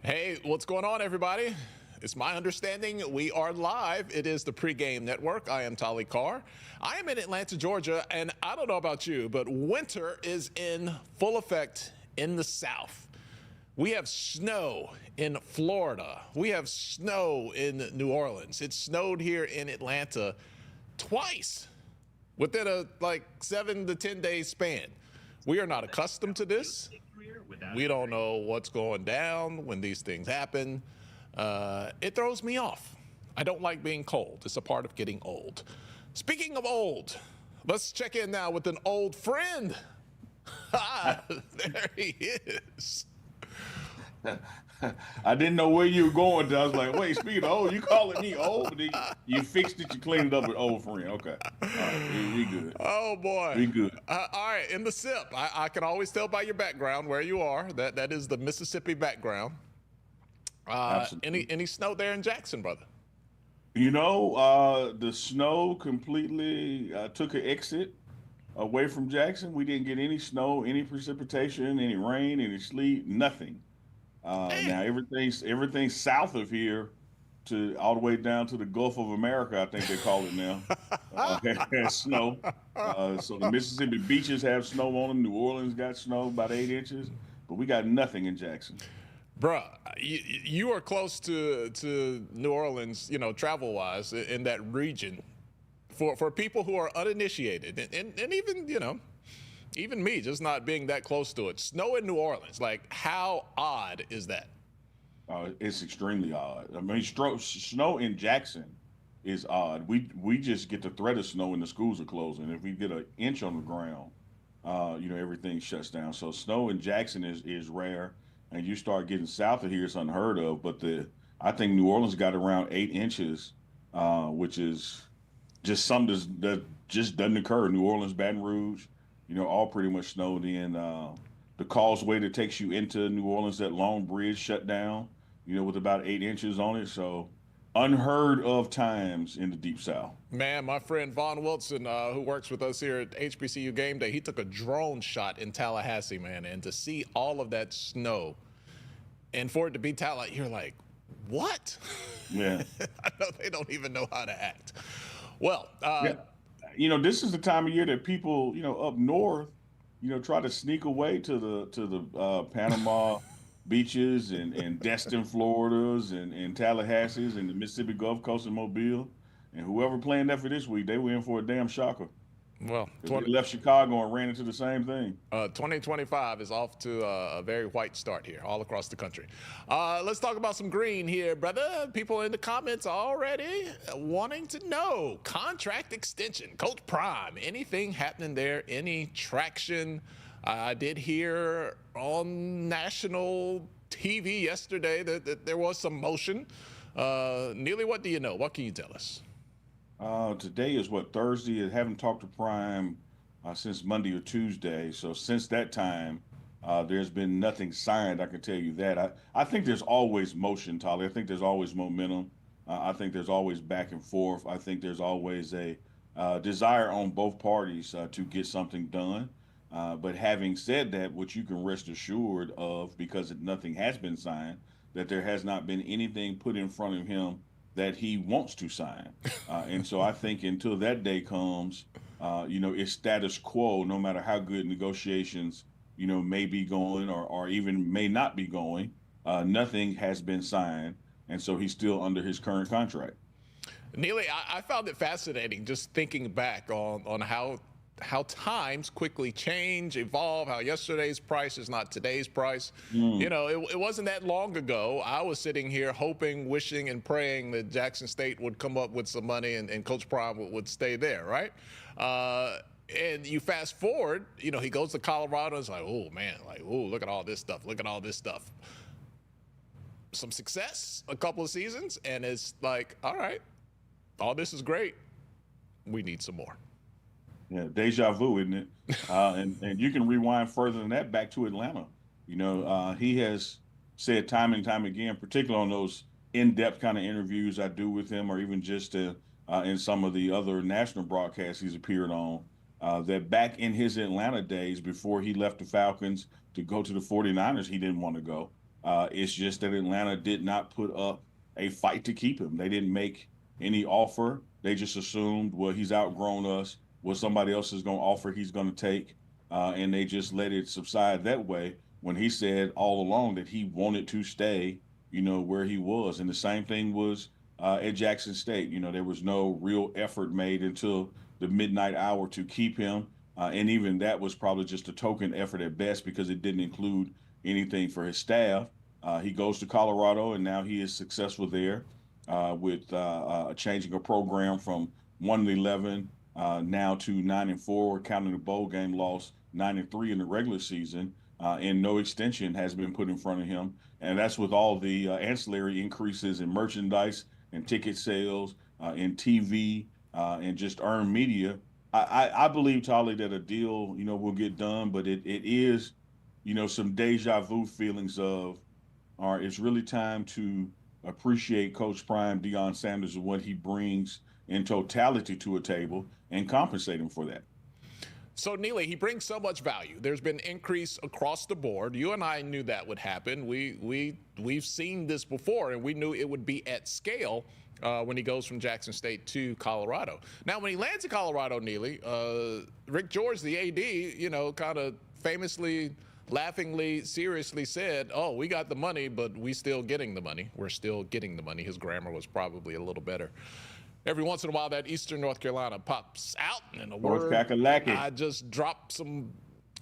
Hey, what's going on, everybody? It's my understanding we are live. It is the Pregame Network. I am Tolly Carr. I am in Atlanta, Georgia, and I don't know about you, but winter is in full effect in the South. We have snow in Florida. We have snow in New Orleans. It snowed here in Atlanta twice within a 7 to 10 day span. We are not accustomed to this. We don't know what's going down when these things happen. It throws me off. I don't like being cold. It's a part of getting old. Speaking of old, let's check in now with an old friend. There he is. I didn't know where you were going. I was like, wait, speaking of old, you calling me old? You fixed it, you cleaned it up with old friend. Okay. All right, we good. Oh, boy. We good. All right, in the SIP, I can always tell by your background where you are. That is the Mississippi background. Absolutely. Any snow there in Jackson, brother? The snow completely took an exit away from Jackson. We didn't get any snow, any precipitation, any rain, any sleet, nothing. Now Dang. everything's south of here to all the way down to the Gulf of America, I think they call it now. Has snow. So the Mississippi beaches have snow on them. New Orleans got snow about 8 inches, but we got nothing in Jackson. Bruh, you are close to New Orleans, travel wise in that region. For people who are uninitiated, and even, even me, just not being that close to it. Snow in New Orleans, like, how odd is that? It's extremely odd. I mean, snow in Jackson is odd. We just get the threat of snow when the schools are closing. If we get an inch on the ground, everything shuts down. So snow in Jackson is rare, and you start getting south of here, it's unheard of. But I think New Orleans got around 8 inches, which is just something that just doesn't occur. New Orleans, Baton Rouge, all pretty much snowed in. The causeway that takes you into New Orleans, that long bridge shut down, with about 8 inches on it. So unheard of times in the Deep South. Man, my friend Vaughn Wilson, who works with us here at HBCU Game Day, he took a drone shot in Tallahassee, man, and to see all of that snow, and for it to be Tallahassee, you're like, what? Yeah. I know they don't even know how to act. Well, Yeah. This is the time of year that people, up north, try to sneak away to the Panama beaches and Destin, Floridas and Tallahassee's and the Mississippi Gulf Coast and Mobile. And whoever planned that for this week, they were in for a damn shocker. well, Because they left Chicago and ran into the same thing. 2025 is off to a very white start here all across the country. Let's talk about some green here, brother. People in the comments already wanting to know contract extension. Coach Prime, anything happening there? Any traction? I did hear on national TV yesterday that there was some motion. Neely, what do you know? What can you tell us? Today is what, Thursday? I haven't talked to Prime since Monday or Tuesday. So since that time, there's been nothing signed. I can tell you that. I think there's always motion, Tolly. I think there's always momentum. I think there's always back and forth. I think there's always a desire on both parties to get something done. But having said that, what you can rest assured of, because nothing has been signed, that there has not been anything put in front of him that he wants to sign. And so I think until that day comes, it's status quo, no matter how good negotiations, may be going or even may not be going. Nothing has been signed. And so he's still under his current contract. Neely, I found it fascinating just thinking back on how times quickly change, evolve, how yesterday's price is not today's price. Mm. It wasn't that long ago. I was sitting here hoping, wishing, and praying that Jackson State would come up with some money and Coach Prime would stay there, right? And you fast forward, he goes to Colorado. It's like, oh, man, look at all this stuff. Look at all this stuff. Some success, a couple of seasons, and it's like, all right, all this is great. We need some more. Yeah, deja vu, isn't it? And you can rewind further than that back to Atlanta. He has said time and time again, particularly on those in-depth kind of interviews I do with him, or even just in some of the other national broadcasts he's appeared on, that back in his Atlanta days before he left the Falcons to go to the 49ers, he didn't want to go. It's just that Atlanta did not put up a fight to keep him. They didn't make any offer. They just assumed, well, he's outgrown us. What somebody else is going to offer, he's going to take. And they just let it subside that way when he said all along that he wanted to stay, where he was. And the same thing was at Jackson State. There was no real effort made until the midnight hour to keep him. And even that was probably just a token effort at best because it didn't include anything for his staff. He goes to Colorado, and now he is successful there with changing a program from 1-11 now to 9-4, counting the bowl game loss, 9-3 in the regular season, and no extension has been put in front of him. And that's with all the ancillary increases in merchandise and ticket sales, in TV, and just earned media. I believe, Tolly, that a deal, will get done, but it is, some deja vu feelings of, all right, it's really time to appreciate Coach Prime, Deion Sanders, and what he brings in totality to a table and compensate him for that. So, Neely, he brings so much value. There's been increase across the board. You and I knew that would happen. We've seen this before, and we knew it would be at scale when he goes from Jackson State to Colorado. Now, when he lands in Colorado, Neely, Rick George, the AD, kind of famously, laughingly, seriously said, oh, we got the money, but we still getting the money. We're still getting the money. His grammar was probably a little better. Every once in a while, that Eastern North Carolina pops out, and a word, I just drop some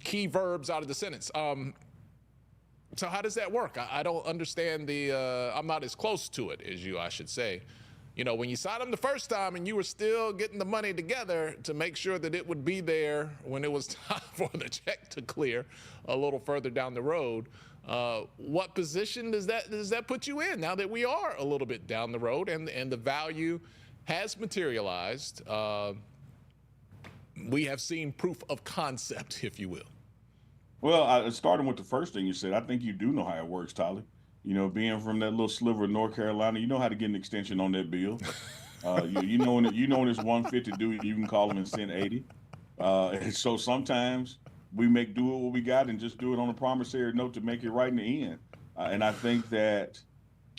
key verbs out of the sentence. So how does that work? I don't understand I'm not as close to it as you, I should say. When you signed him the first time and you were still getting the money together to make sure that it would be there when it was time for the check to clear a little further down the road, what position does that put you in now that we are a little bit down the road and the value has materialized? We have seen proof of concept, if you will. Well, starting with the first thing you said, I think you do know how it works, Tolly. Being from that little sliver of North Carolina, you know how to get an extension on that bill. You know when it's 150 due, you can call them and send 80. And so sometimes we make do with what we got and just do it on a promissory note to make it right in the end. And I think that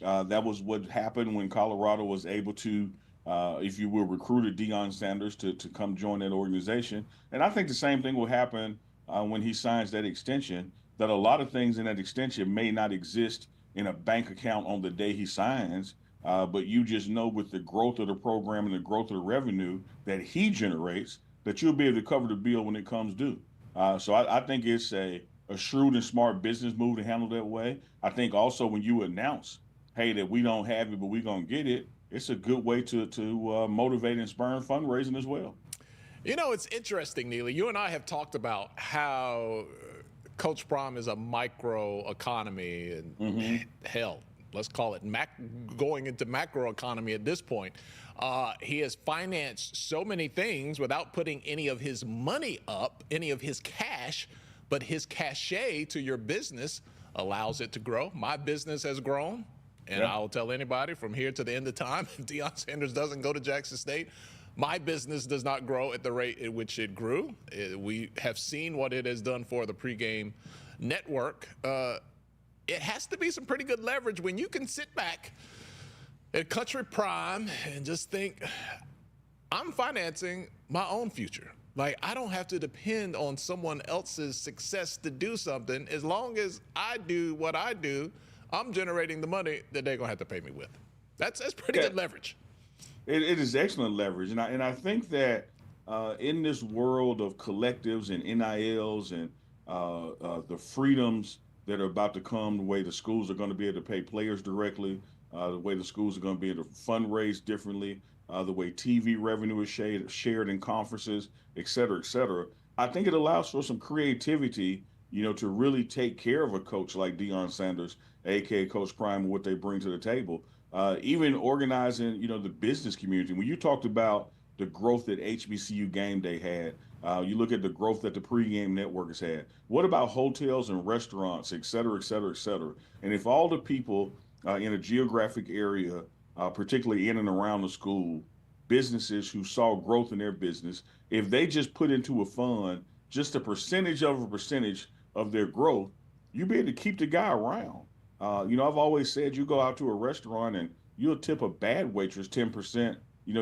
that was what happened when Colorado was able to, if you will, recruited Deion Sanders to come join that organization. And I think the same thing will happen when he signs that extension, that a lot of things in that extension may not exist in a bank account on the day he signs, but you just know with the growth of the program and the growth of the revenue that he generates, that you'll be able to cover the bill when it comes due. So I think it's a shrewd and smart business move to handle that way. I think also when you announce, hey, that we don't have it, but we're going to get it, it's a good way to motivate and spur fundraising as well. It's interesting, Neely. You and I have talked about how Coach Prime is a micro economy, and hell, let's call it going into macro economy at this point. He has financed so many things without putting any of his money up, any of his cash, but his cachet to your business allows it to grow. My business has grown, and I'll tell anybody from here to the end of time, if Deion Sanders doesn't go to Jackson State, my business does not grow at the rate at which it grew. We have seen what it has done for the Pregame network. It has to be some pretty good leverage when you can sit back at Country Prime and just think, I'm financing my own future. Like, I don't have to depend on someone else's success to do something. As long as I do what I do, I'm generating the money that they're going to have to pay me with. That's pretty good leverage. It is excellent leverage, and I think that in this world of collectives and NILs and the freedoms that are about to come, the way the schools are going to be able to pay players directly, the way the schools are going to be able to fundraise differently, the way TV revenue is shared in conferences, et cetera, I think it allows for some creativity, to really take care of a coach like Deion Sanders, aka Coach Prime, and what they bring to the table. Even organizing, the business community. When you talked about the growth that HBCU Game Day had, you look at the growth that the Pregame network has had. What about hotels and restaurants, et cetera, et cetera, et cetera? And if all the people in a geographic area, particularly in and around the school, businesses who saw growth in their business, if they just put into a fund just a percentage of their growth, you'd be able to keep the guy around. I've always said you go out to a restaurant and you'll tip a bad waitress 10%,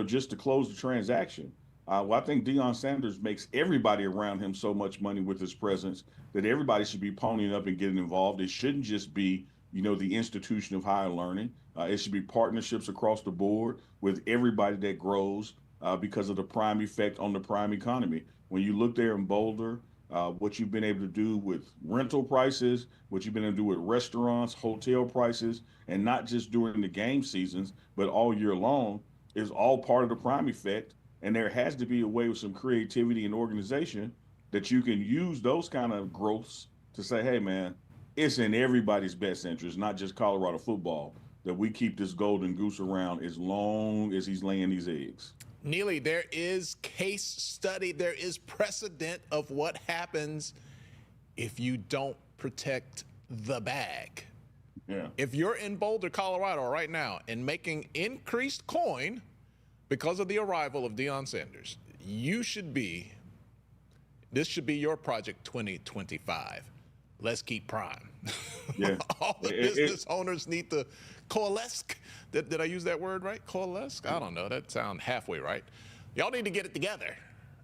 just to close the transaction. Well, I think Deion Sanders makes everybody around him so much money with his presence that everybody should be ponying up and getting involved. It shouldn't just be, the institution of higher learning. It should be partnerships across the board with everybody that grows because of the prime effect on the prime economy. When you look there in Boulder, what you've been able to do with rental prices, what you've been able to do with restaurants, hotel prices, and not just during the game seasons, but all year long, is all part of the prime effect. And there has to be a way with some creativity and organization that you can use those kind of growths to say, hey, man, it's in everybody's best interest, not just Colorado football, that we keep this golden goose around as long as he's laying these eggs. Neely, there is case study, there is precedent of what happens if you don't protect the bag. Yeah. If you're in Boulder, Colorado right now and making increased coin because of the arrival of Deion Sanders, this should be your project 2025. Let's keep prime. Yeah. All the business owners need to coalesce. Did I use that word right? Coalesce? I don't know. That sounds halfway right. Y'all need to get it together,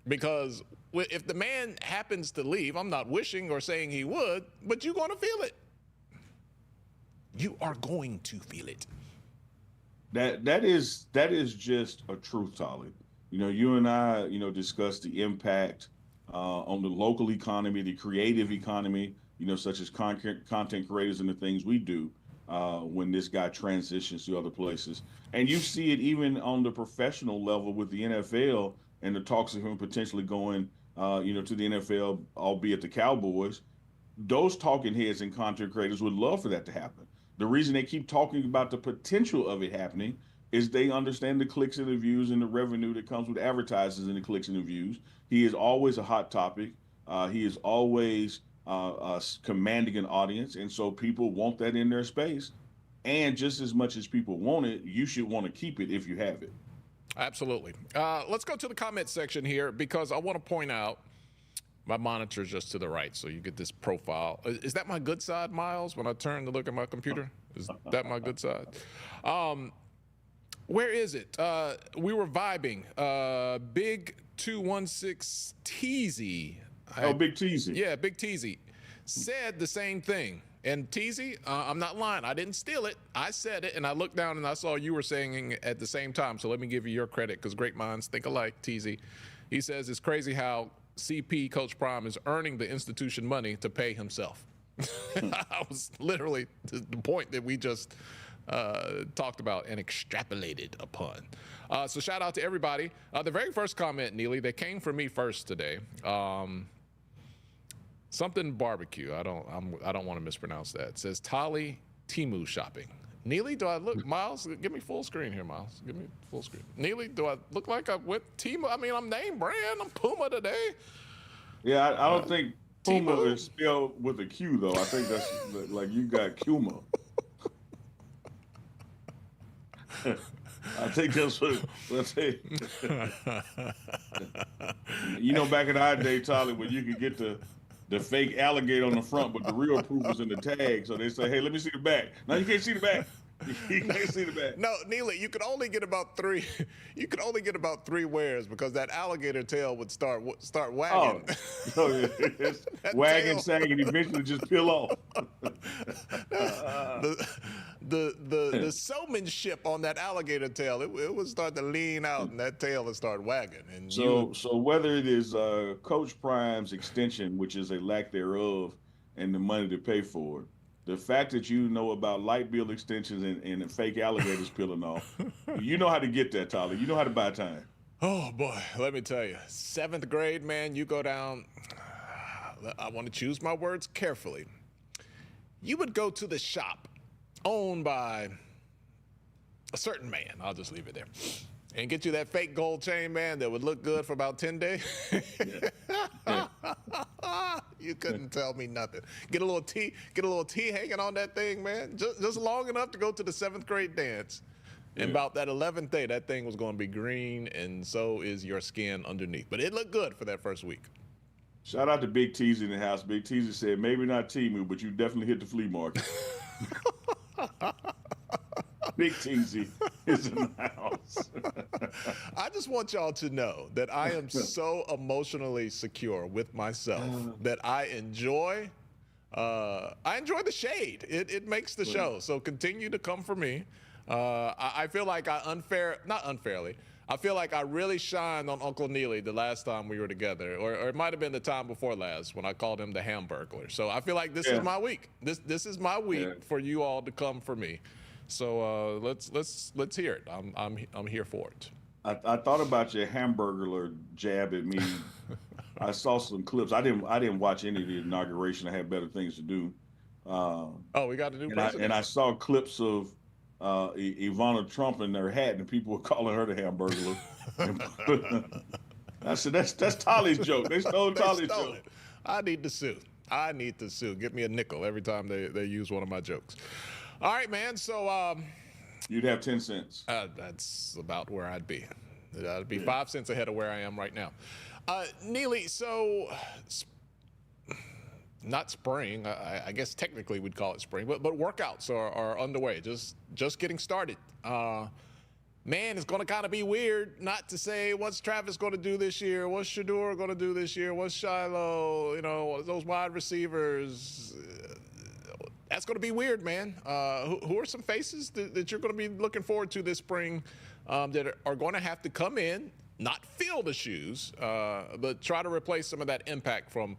because if the man happens to leave, I'm not wishing or saying he would, but you're going to feel it. You are going to feel it. That is just a truth, Tolly. You and I, discussed the impact on the local economy, the creative economy, such as content creators and the things we do when this guy transitions to other places. And you see it even on the professional level with the NFL and the talks of him potentially going, to the NFL, albeit the Cowboys. Those talking heads and content creators would love for that to happen. The reason they keep talking about the potential of it happening is they understand the clicks and the views and the revenue that comes with advertisers and the clicks and the views. He is always a hot topic. He is always commanding an audience. And so people want that in their space. And just as much as people want it, you should want to keep it if you have it. Absolutely. Let's go to the comment section here, because I want to point out my monitor's just to the right, so you get this profile. Is that my good side, Miles, when I turn to look at my computer? Is that my good side? Where is it? We were vibing. Big 216 Teasy. Oh, Big Teasy. Yeah, Big Teasy said the same thing. And Teasy, I'm not lying. I didn't steal it. I said it, and I looked down and I saw you were saying it at the same time. So let me give you your credit, because great minds think alike, Teasy. He says it's crazy how CP, Coach Prime, is earning the institution money to pay himself. That was literally the point that we just talked about and extrapolated upon. So shout out to everybody. The very first comment, Neely, that came from me first today. Something barbecue. I don't want to mispronounce that. It says Tolly Temu shopping. Neely, do I look, Miles? Give me full screen here, Miles. Give me full screen. Neely, do I look like I went Temu? I mean, I'm name brand. I'm Puma today. Yeah, I don't think Puma Temu? is spelled with a Q, though. I think that's like you got Kuma. I think that's what, let's say. Back in our day, Tolly, when you could get the fake alligator on the front, but the real proof was in the tag. So they say, hey, let me see the back. No, you can't see the back. You can't see the back. No, Neely, you could only get about three. You could only get about 3 wears, because that alligator tail would start wagging. Oh yeah. Wagging, sagging, and eventually just peel off. The showmanship on that alligator tail, it would start to lean out, and that tail would start wagging. And so whether it is Coach Prime's extension, which is a lack thereof, and the money to pay for it, the fact that you know about light bill extensions and the fake alligators peeling off, you know how to get that, Tolly. You know how to buy time. Oh boy, let me tell you, 7th grade, man, you go down. I want to choose my words carefully. You would go to the shop owned by a certain man. I'll just leave it there. And get you that fake gold chain, man, that would look good for about 10 days. Yeah. You couldn't tell me nothing. Get a little tea hanging on that thing, man. Just long enough to go to the 7th grade dance. And about that 11th day, that thing was going to be green, and so is your skin underneath. But it looked good for that first week. Shout out to Big Teasy in the house. Big Teasy said, maybe not Temu, but you definitely hit the flea market. Big Teasy is in the house. I just want y'all to know that I am so emotionally secure with myself that I enjoy the shade. It makes the show. So continue to come for me. I feel like not unfairly. I feel like I really shined on Uncle Neely the last time we were together, or it might have been the time before last when I called him the Hamburglar. So I feel like this is my week. This is my week for you all to come for me. So let's hear it. I'm here for it. I thought about your Hamburglar jab at me. I saw some clips. I didn't watch any of the inauguration. I had better things to do. Oh, we got a new And president. I saw clips of Ivana Trump in her hat, and people were calling her the Hamburglar. I said, that's Tolly's joke. They stole Tolly's joke. It. I need to sue. Get me a nickel every time they use one of my jokes. All right, man. So you'd have 10 cents. That's about where I'd be. I'd be 5 cents ahead of where I am right now. Neely, so not spring. I guess technically we'd call it spring, but workouts are underway. Just getting started. Man, it's going to kind of be weird not to say what's Travis going to do this year, what's Shedeur going to do this year, what's Shiloh, those wide receivers. That's going to be weird, man. Who are some faces that you're going to be looking forward to this spring that are going to have to come in, not fill the shoes, but try to replace some of that impact from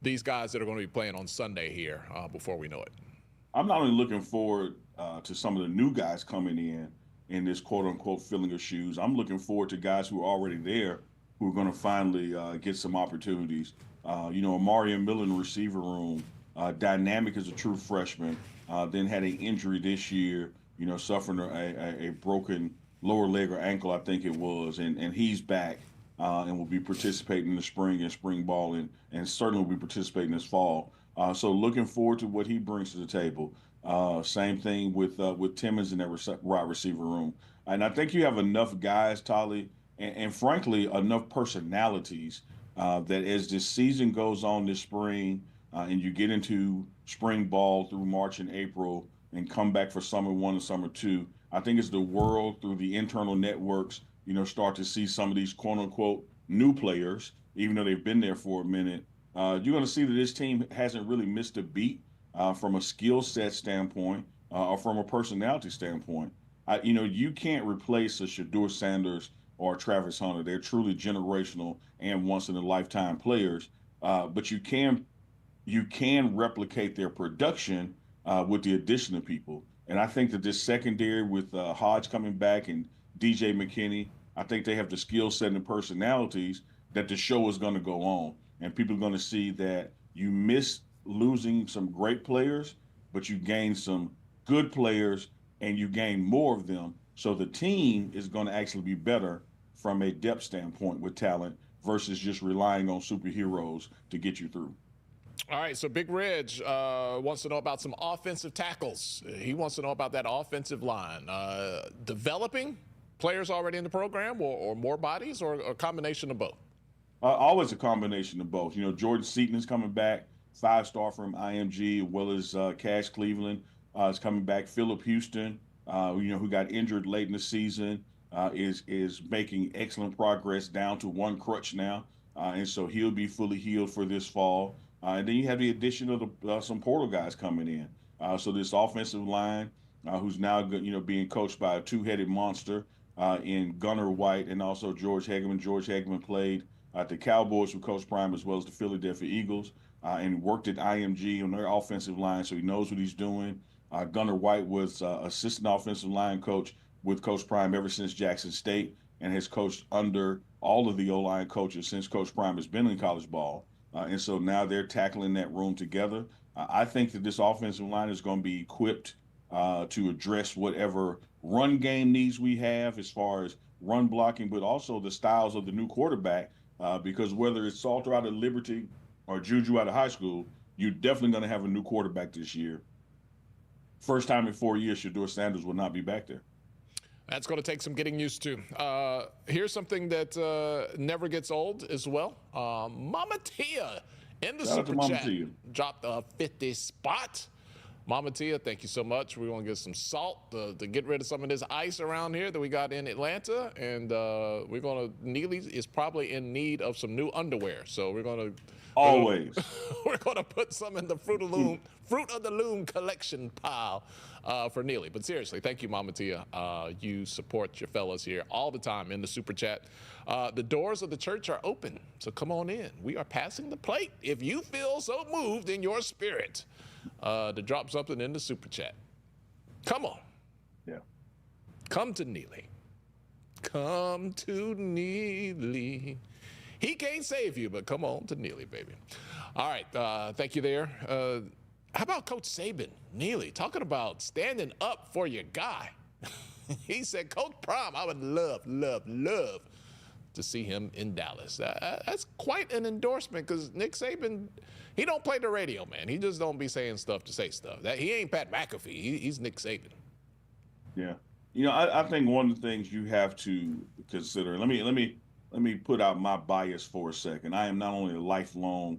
these guys that are going to be playing on Sunday here before we know it? I'm not only looking forward to some of the new guys coming in this quote-unquote filling of shoes. I'm looking forward to guys who are already there who are going to finally get some opportunities. Amari Miller in the receiver room, dynamic as a true freshman, then had an injury this year, suffering a broken lower leg or ankle, I think it was, and he's back and will be participating in the spring and spring ball and certainly will be participating this fall. So looking forward to what he brings to the table. Same thing with Timmons in that wide receiver room. And I think you have enough guys, Tolly, and frankly, enough personalities that as this season goes on this spring and you get into spring ball through March and April and come back for summer 1 and summer 2, I think as the world through the internal networks, start to see some of these quote unquote new players, even though they've been there for a minute, you're going to see that this team hasn't really missed a beat from a skill set standpoint or from a personality standpoint. You can't replace a Shedeur Sanders or a Travis Hunter. They're truly generational and once in a lifetime players, but you can replicate their production with the addition of people. And I think that this secondary with Hodge coming back and DJ McKinney, I think they have the skill set and personalities that the show is going to go on. And people are going to see that you miss losing some great players, but you gain some good players and you gain more of them. So the team is going to actually be better from a depth standpoint with talent versus just relying on superheroes to get you through. All right, so Big Reg wants to know about some offensive tackles. He wants to know about that offensive line. Developing players already in the program or more bodies or a combination of both? Always a combination of both. Jordan Seaton is coming back, 5-star from IMG, as well as Cash Cleveland is coming back. Phillip Houston, who got injured late in the season, is making excellent progress down to one crutch now. And so he'll be fully healed for this fall. And then you have the addition of some portal guys coming in. So this offensive line, who's now being coached by a two-headed monster in Gunnar White and also George Hageman. George Hageman played at the Cowboys with Coach Prime as well as the Philadelphia Eagles and worked at IMG on their offensive line, so he knows what he's doing. Gunnar White was assistant offensive line coach with Coach Prime ever since Jackson State and has coached under all of the O-line coaches since Coach Prime has been in college ball. And so now they're tackling that room together. I think that this offensive line is going to be equipped to address whatever run game needs we have as far as run blocking, but also the styles of the new quarterback, because whether it's Salter out of Liberty or Juju out of high school, you're definitely going to have a new quarterback this year. First time in 4 years, Shedeur Sanders will not be back there. That's going to take some getting used to. Here's something that never gets old as well. Mama Tia in the Super Chat dropped a 50 spot. Mama Tia, thank you so much. We're going to get some salt to get rid of some of this ice around here that we got in Atlanta. And Neely is probably in need of some new underwear. So Always. we're going to put some in the Fruit of the Loom collection pile for Neely. But seriously, thank you, Mama Tia. You support your fellas here all the time in the Super Chat. The doors of the church are open, so come on in. We are passing the plate. If you feel so moved in your spirit to drop something in the Super Chat, come on. Yeah. Come to Neely. Come to Neely. He can't save you, but come on to Neely, baby. All right, thank you there. How about Coach Saban? Neely, talking about standing up for your guy. He said, Coach Prime, I would love to see him in Dallas. That's quite an endorsement because Nick Saban, he don't play the radio, man. He just don't be saying stuff to say stuff. He ain't Pat McAfee. He's Nick Saban. Yeah. I think one of the things you have to consider, let me put out my bias for a second. I am not only a lifelong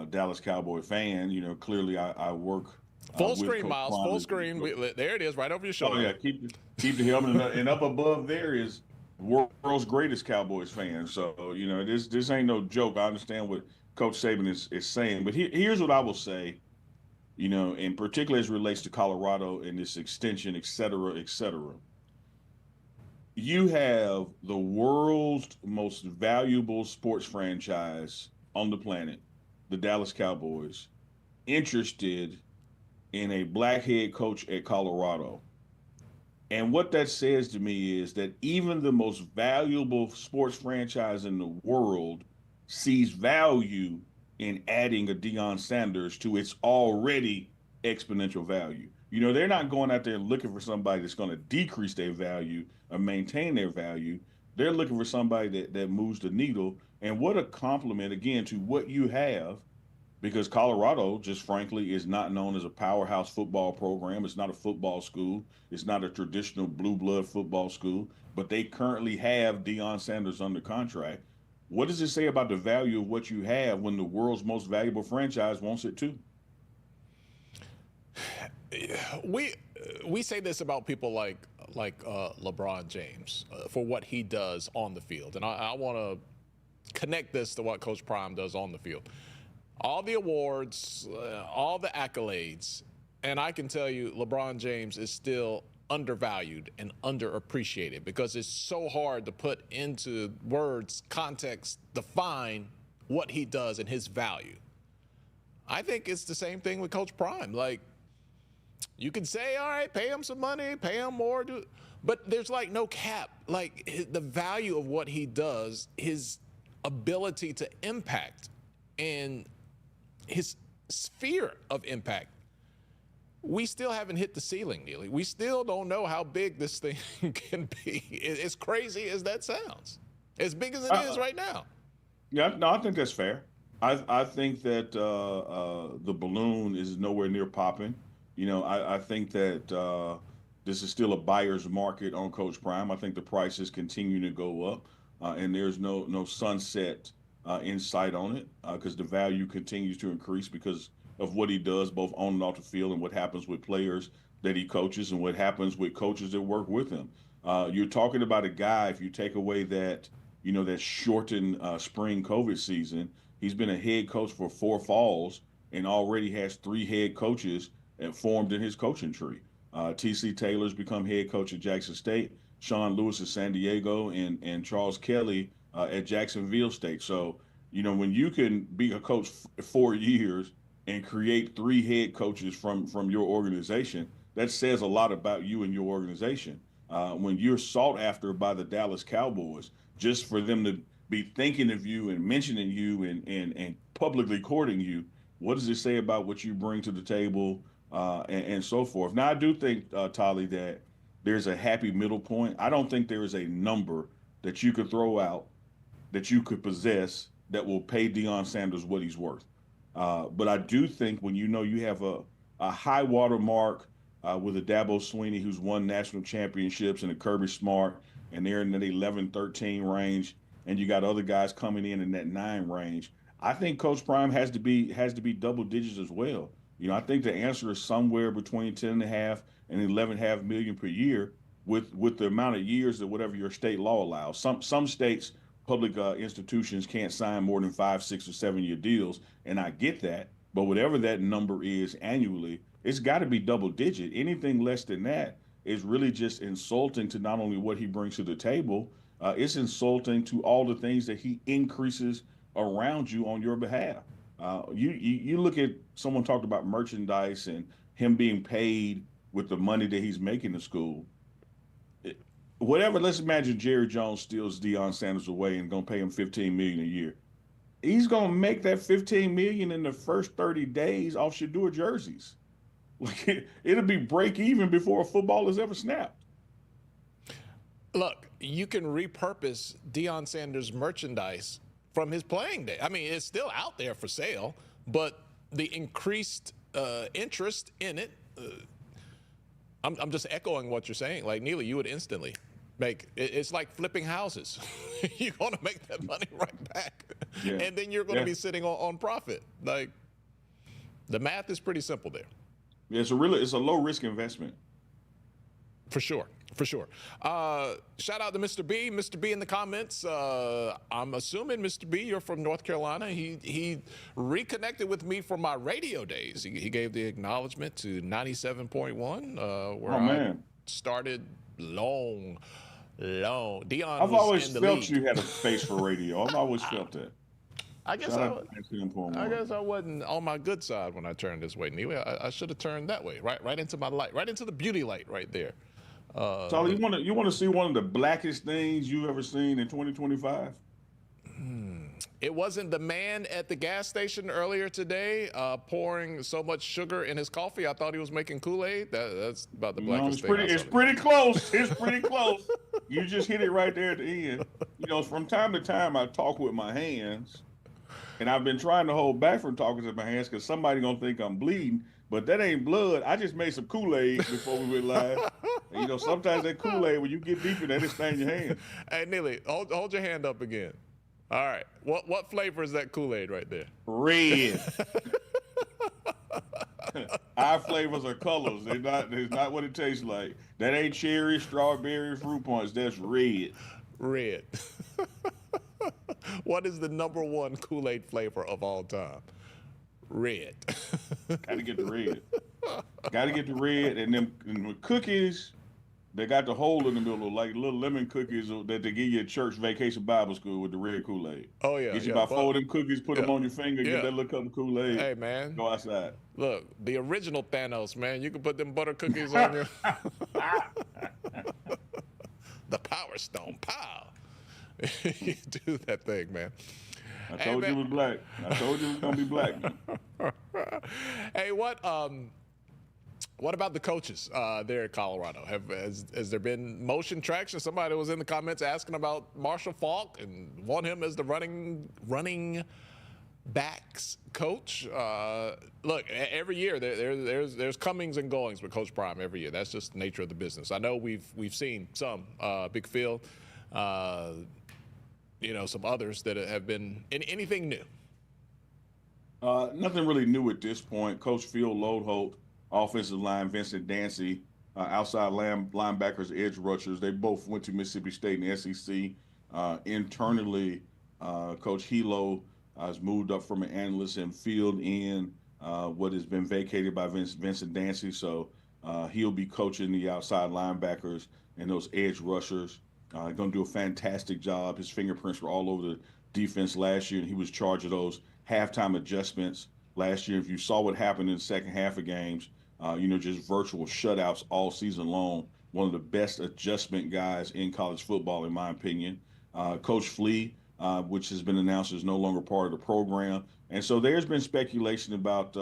Dallas Cowboy fan. Clearly I work full with screen, Coach Miles. Prime. Full screen. There it is, right over your shoulder. Oh yeah, keep the helmet, and up above there is world's greatest Cowboys fan. So this ain't no joke. I understand what Coach Saban is saying, but here's what I will say. And particularly as it relates to Colorado and this extension, et cetera, et cetera. You have the world's most valuable sports franchise on the planet, the Dallas Cowboys, interested in a black head coach at Colorado. And what that says to me is that even the most valuable sports franchise in the world sees value in adding a Deion Sanders to its already exponential value. They're not going out there looking for somebody that's going to decrease their value or maintain their value. They're looking for somebody that moves the needle. And what a compliment, again, to what you have, because Colorado, just frankly, is not known as a powerhouse football program. It's not a football school. It's not a traditional blue blood football school, but they currently have Deion Sanders under contract. What does it say about the value of what you have when the world's most valuable franchise wants it too? We say this about people like LeBron James for what he does on the field, and I want to connect this to what Coach Prime does on the field. All the awards, all the accolades, and I can tell you LeBron James is still undervalued and underappreciated because it's so hard to put into words, context, define what he does and his value. I think it's the same thing with Coach Prime. Like, you can say, all right, pay him some money, pay him more, but there's like no cap. Like the value of what he does, his ability to impact and his sphere of impact, we still haven't hit the ceiling, Neely. We still don't know how big this thing can be. As crazy as that sounds, as big as it is right now. Yeah, no, I think that's fair. I think that the balloon is nowhere near popping. I think that this is still a buyer's market on Coach Prime. I think the prices continue to go up, and there's no sunset in sight on it because the value continues to increase because of what he does both on and off the field and what happens with players that he coaches and what happens with coaches that work with him. You're talking about a guy, if you take away that shortened spring COVID season, he's been a head coach for 4 falls and already has 3 head coaches formed in his coaching tree. T.C. Taylor's become head coach at Jackson State, Sean Lewis at San Diego, and Charles Kelly at Jacksonville State. So, when you can be a coach 4 years and create 3 head coaches from your organization, that says a lot about you and your organization. When you're sought after by the Dallas Cowboys, just for them to be thinking of you and mentioning you and publicly courting you, what does it say about what you bring to the table and so forth? Now, I do think, Tolly, that there's a happy middle point. I don't think there is a number that you could throw out that you could possess that will pay Deion Sanders what he's worth. But I do think when you have a high water mark with a Dabo Swinney who's won national championships and a Kirby Smart, and they're in the 11-13 range, and you got other guys coming in that 9 range, I think Coach Prime has to be double digits as well. I think the answer is somewhere between 10.5 and 11.5 million per year with the amount of years that whatever your state law allows. Some states, public institutions can't sign more than 5, 6, or 7 year deals, and I get that. But whatever that number is annually, it's got to be double digit. Anything less than that is really just insulting to not only what he brings to the table, it's insulting to all the things that he increases around you on your behalf. You look at someone talked about merchandise and him being paid with the money that he's making in school. Whatever, let's imagine Jerry Jones steals Deion Sanders away and gonna pay him 15 million a year. He's gonna make that 15 million in the first 30 days off Shador jerseys. Like it'll be break even before a football is ever snapped. Look, you can repurpose Deion Sanders merchandise from his playing day. I mean, it's still out there for sale, but the increased interest in it, I'm just echoing what you're saying. Like, Neely, you would instantly make it's like flipping houses. You're going to make that money right back. Yeah. And then you're going to be sitting on profit. Like, the math is pretty simple there. Yeah, it's a low risk investment. For sure. For sure. Shout out to Mr. B. Mr. B in the comments. I'm assuming, Mr. B, you're from North Carolina. He reconnected with me from my radio days. He gave the acknowledgement to 97.1, where I started long. Deion I've was always in the felt league. You had a face for radio. I've always felt that. I guess I wasn't on my good side when I turned this way, Neely. I should have turned that way, right into my light, right into the beauty light right there. Tolly, you want to see one of the blackest things you've ever seen in 2025? It wasn't the man at the gas station earlier today pouring so much sugar in his coffee. I thought he was making Kool-Aid. That's about the blackest thing. It's pretty close. It's pretty close. You just hit it right there at the end. From time to time, I talk with my hands, and I've been trying to hold back from talking with my hands because somebody gonna think I'm bleeding. But that ain't blood. I just made some Kool-Aid before we went live. And, sometimes that Kool-Aid, when you get deep in that, it stains your hand. Hey, Neely, hold your hand up again. All right. What flavor is that Kool-Aid right there? Red. Our flavors are colors. It's not what it tastes like. That ain't cherry, strawberry, fruit punch. That's red. Red. What is the number one Kool-Aid flavor of all time? Red. Gotta get the red. Gotta get the red. And them cookies, they got the hole in the middle, like little lemon cookies that they give you at church vacation Bible school with the red Kool-Aid. Oh, yeah. Get you about 4 of them cookies, put them on your finger, get that little cup of Kool-Aid. Hey, man. Go outside. Look, the original Thanos, man. You can put them butter cookies on your... The Power Stone. Pow. You do that thing, man. I told you it was black. I told you it was gonna be black. Hey, what about the coaches there at Colorado? Has there been motion traction? Somebody was in the comments asking about Marshall Faulk and want him as the running backs coach. Look, every year there's comings and goings with Coach Prime every year. That's just the nature of the business. I know we've seen some Big Phil. Some others that have been anything new. Nothing really new at this point. Coach Phil Lodeholt, offensive line, Vincent Dancy, outside linebackers, edge rushers. They both went to Mississippi State and SEC. Internally, Coach Hilo has moved up from an analyst and filled in what has been vacated by Vincent Dancy. So he'll be coaching the outside linebackers and those edge rushers. Going to do a fantastic job. His fingerprints were all over the defense last year, and he was charged of those halftime adjustments last year. If you saw what happened in the second half of games, just virtual shutouts all season long. One of the best adjustment guys in college football, in my opinion. Coach Flea, which has been announced, is no longer part of the program. And so there's been speculation about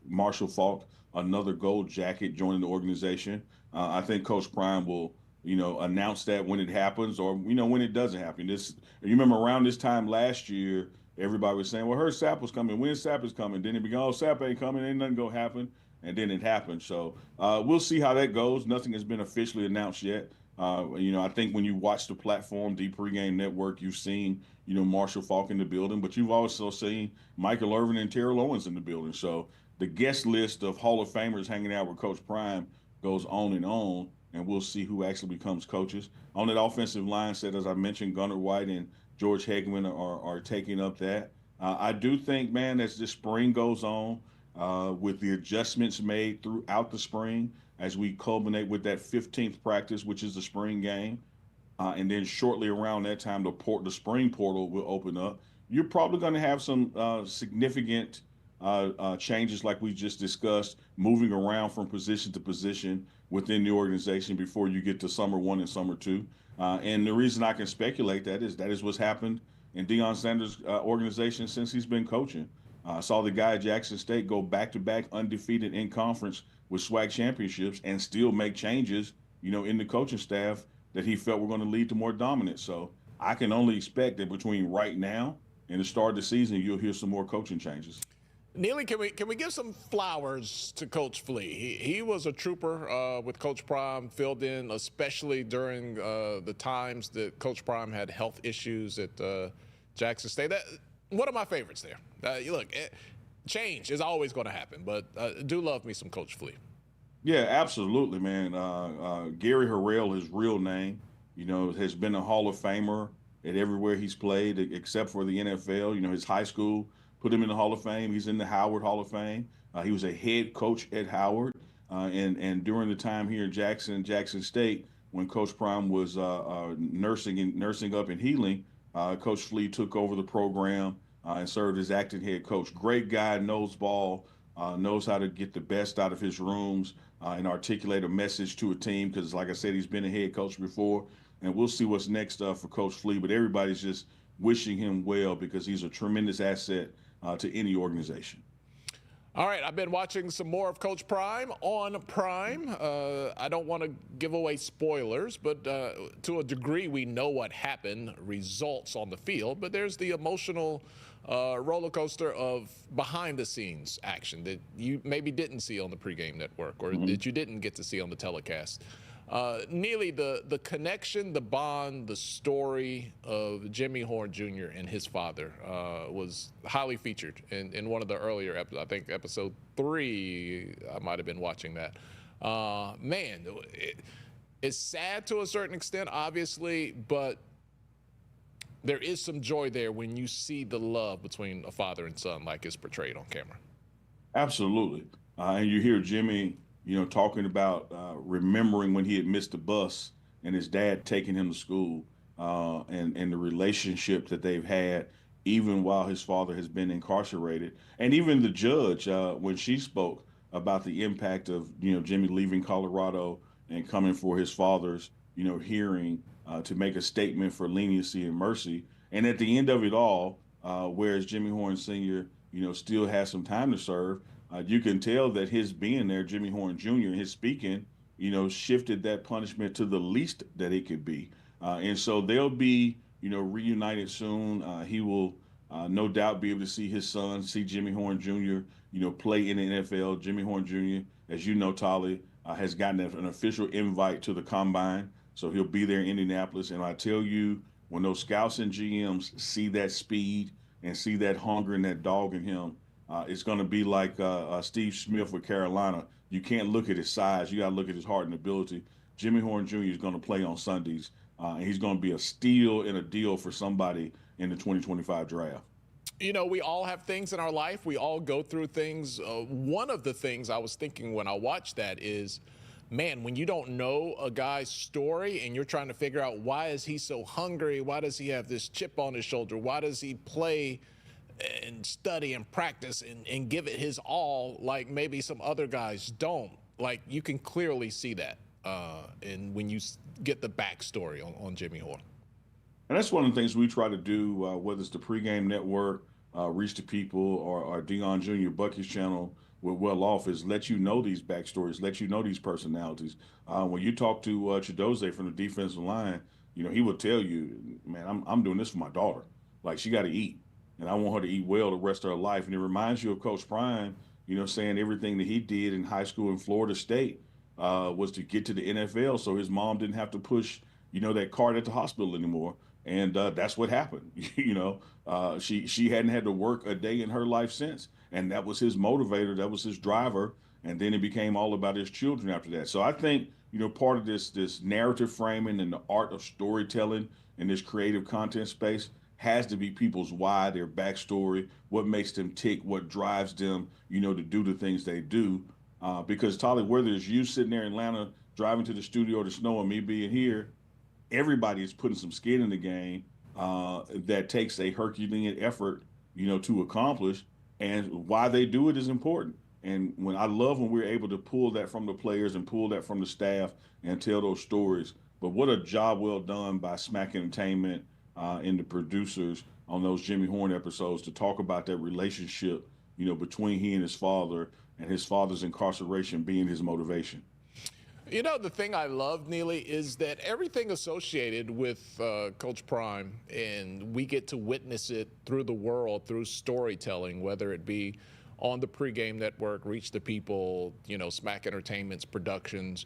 Marshall Faulk, another gold jacket, joining the organization. I think Coach Prime will announce that when it happens or, when it doesn't happen. You remember around this time last year, everybody was saying, well, heard Sapp was coming. When Sapp is coming? Then it began, oh, Sapp ain't coming. Ain't nothing going to happen. And then it happened. So we'll see how that goes. Nothing has been officially announced yet. I think when you watch the platform, the Pregame Network, you've seen, Marshall Faulk in the building, but you've also seen Michael Irvin and Terrell Owens in the building. So the guest list of Hall of Famers hanging out with Coach Prime goes on, and we'll see who actually becomes coaches. On that offensive line set, as I mentioned, Gunnar White and George Hegman are taking up that. I do think, man, as this spring goes on, with the adjustments made throughout the spring, as we culminate with that 15th practice, which is the spring game, and then shortly around that time, the spring portal will open up. You're probably going to have some significant changes, like we just discussed, moving around from position to position within the organization before you get to summer one and summer two. And the reason I can speculate that is what's happened in Deion Sanders' organization since he's been coaching. I saw the guy at Jackson State go back-to-back undefeated in conference with SWAC championships and still make changes, in the coaching staff that he felt were going to lead to more dominance. So I can only expect that between right now and the start of the season, you'll hear some more coaching changes. Neely, can we give some flowers to Coach Flea? He was a trooper with Coach Prime, filled in especially during the times that Coach Prime had health issues at Jackson State. One of my favorites there. Look, change is always going to happen, but do love me some Coach Flea. Yeah, absolutely, man. Gary Harrell, his real name, has been a Hall of Famer at everywhere he's played except for the NFL. His high school put him in the Hall of Fame. He's in the Howard Hall of Fame. He was a head coach at Howard, and during the time here in Jackson State, when Coach Prime was nursing up and healing, Coach Flea took over the program and served as acting head coach. Great guy, knows ball, knows how to get the best out of his rooms and articulate a message to a team because, like I said, he's been a head coach before. And we'll see what's next for Coach Flea. But everybody's just wishing him well because he's a tremendous asset to any organization. All right, I've been watching some more of Coach Prime on Prime. I don't want to give away spoilers, but to a degree we know what happened, results on the field, but there's the emotional roller coaster of behind-the-scenes action that you maybe didn't see on the Pregame network or that you didn't get to see on the telecast. Neely, the connection, the bond, the story of Jimmy Horn Jr. and his father was highly featured in one of the earlier episodes. I think episode 3, I might have been watching that. Man, it's sad to a certain extent, obviously, but there is some joy there when you see the love between a father and son like is portrayed on camera. Absolutely. And you hear Jimmy, talking about remembering when he had missed the bus and his dad taking him to school and the relationship that they've had even while his father has been incarcerated. And even the judge, when she spoke about the impact of, Jimmy leaving Colorado and coming for his father's, hearing to make a statement for leniency and mercy. And at the end of it all, whereas Jimmy Horn Sr., still has some time to serve, you can tell that his being there, Jimmy Horn Jr., and his speaking, shifted that punishment to the least that it could be. And so they'll be, reunited soon. He will no doubt be able to see his son, see Jimmy Horn Jr., play in the NFL. Jimmy Horn Jr., as you know, Tolly, has gotten an official invite to the Combine. So he'll be there in Indianapolis. And I tell you, when those scouts and GMs see that speed and see that hunger and that dog in him, it's going to be like Steve Smith with Carolina. You can't look at his size. You got to look at his heart and ability. Jimmy Horn Jr. is going to play on Sundays, and he's going to be a steal and a deal for somebody in the 2025 draft. We all have things in our life. We all go through things. One of the things I was thinking when I watched that is, man, when you don't know a guy's story and you're trying to figure out why is he so hungry, why does he have this chip on his shoulder, why does he play and study and practice and give it his all like maybe some other guys don't. Like, you can clearly see that and when you get the backstory on Jimmy Horn. And that's one of the things we try to do, whether it's the Pregame Network, Reach the People, or Deion Jr. Bucky's channel with Well Off, is let you know these backstories, let you know these personalities. When you talk to Chidoze from the defensive line, he will tell you, man, I'm doing this for my daughter. Like, she got to eat. And I want her to eat well the rest of her life. And it reminds you of Coach Prime, saying everything that he did in high school in Florida State was to get to the NFL so his mom didn't have to push, that cart at the hospital anymore. And that's what happened. She hadn't had to work a day in her life since. and that was his motivator, that was his driver, and then it became all about his children after that. So I think, part of this narrative framing and the art of storytelling in this creative content space has to be people's why, their backstory, what makes them tick, what drives them, to do the things they do. Because Tolly, whether it's you sitting there in Atlanta driving to the studio to snow and me being here, everybody is putting some skin in the game that takes a Herculean effort, to accomplish. And why they do it is important. And I love when we're able to pull that from the players and pull that from the staff and tell those stories. But what a job well done by Smack Entertainment and the producers on those Jimmy Horn episodes to talk about that relationship, between he and his father's incarceration being his motivation. The thing I love, Neely, is that everything associated with Coach Prime, and we get to witness it through the world, through storytelling, whether it be on the Pregame Network, Reach the People, Smack Entertainment's productions.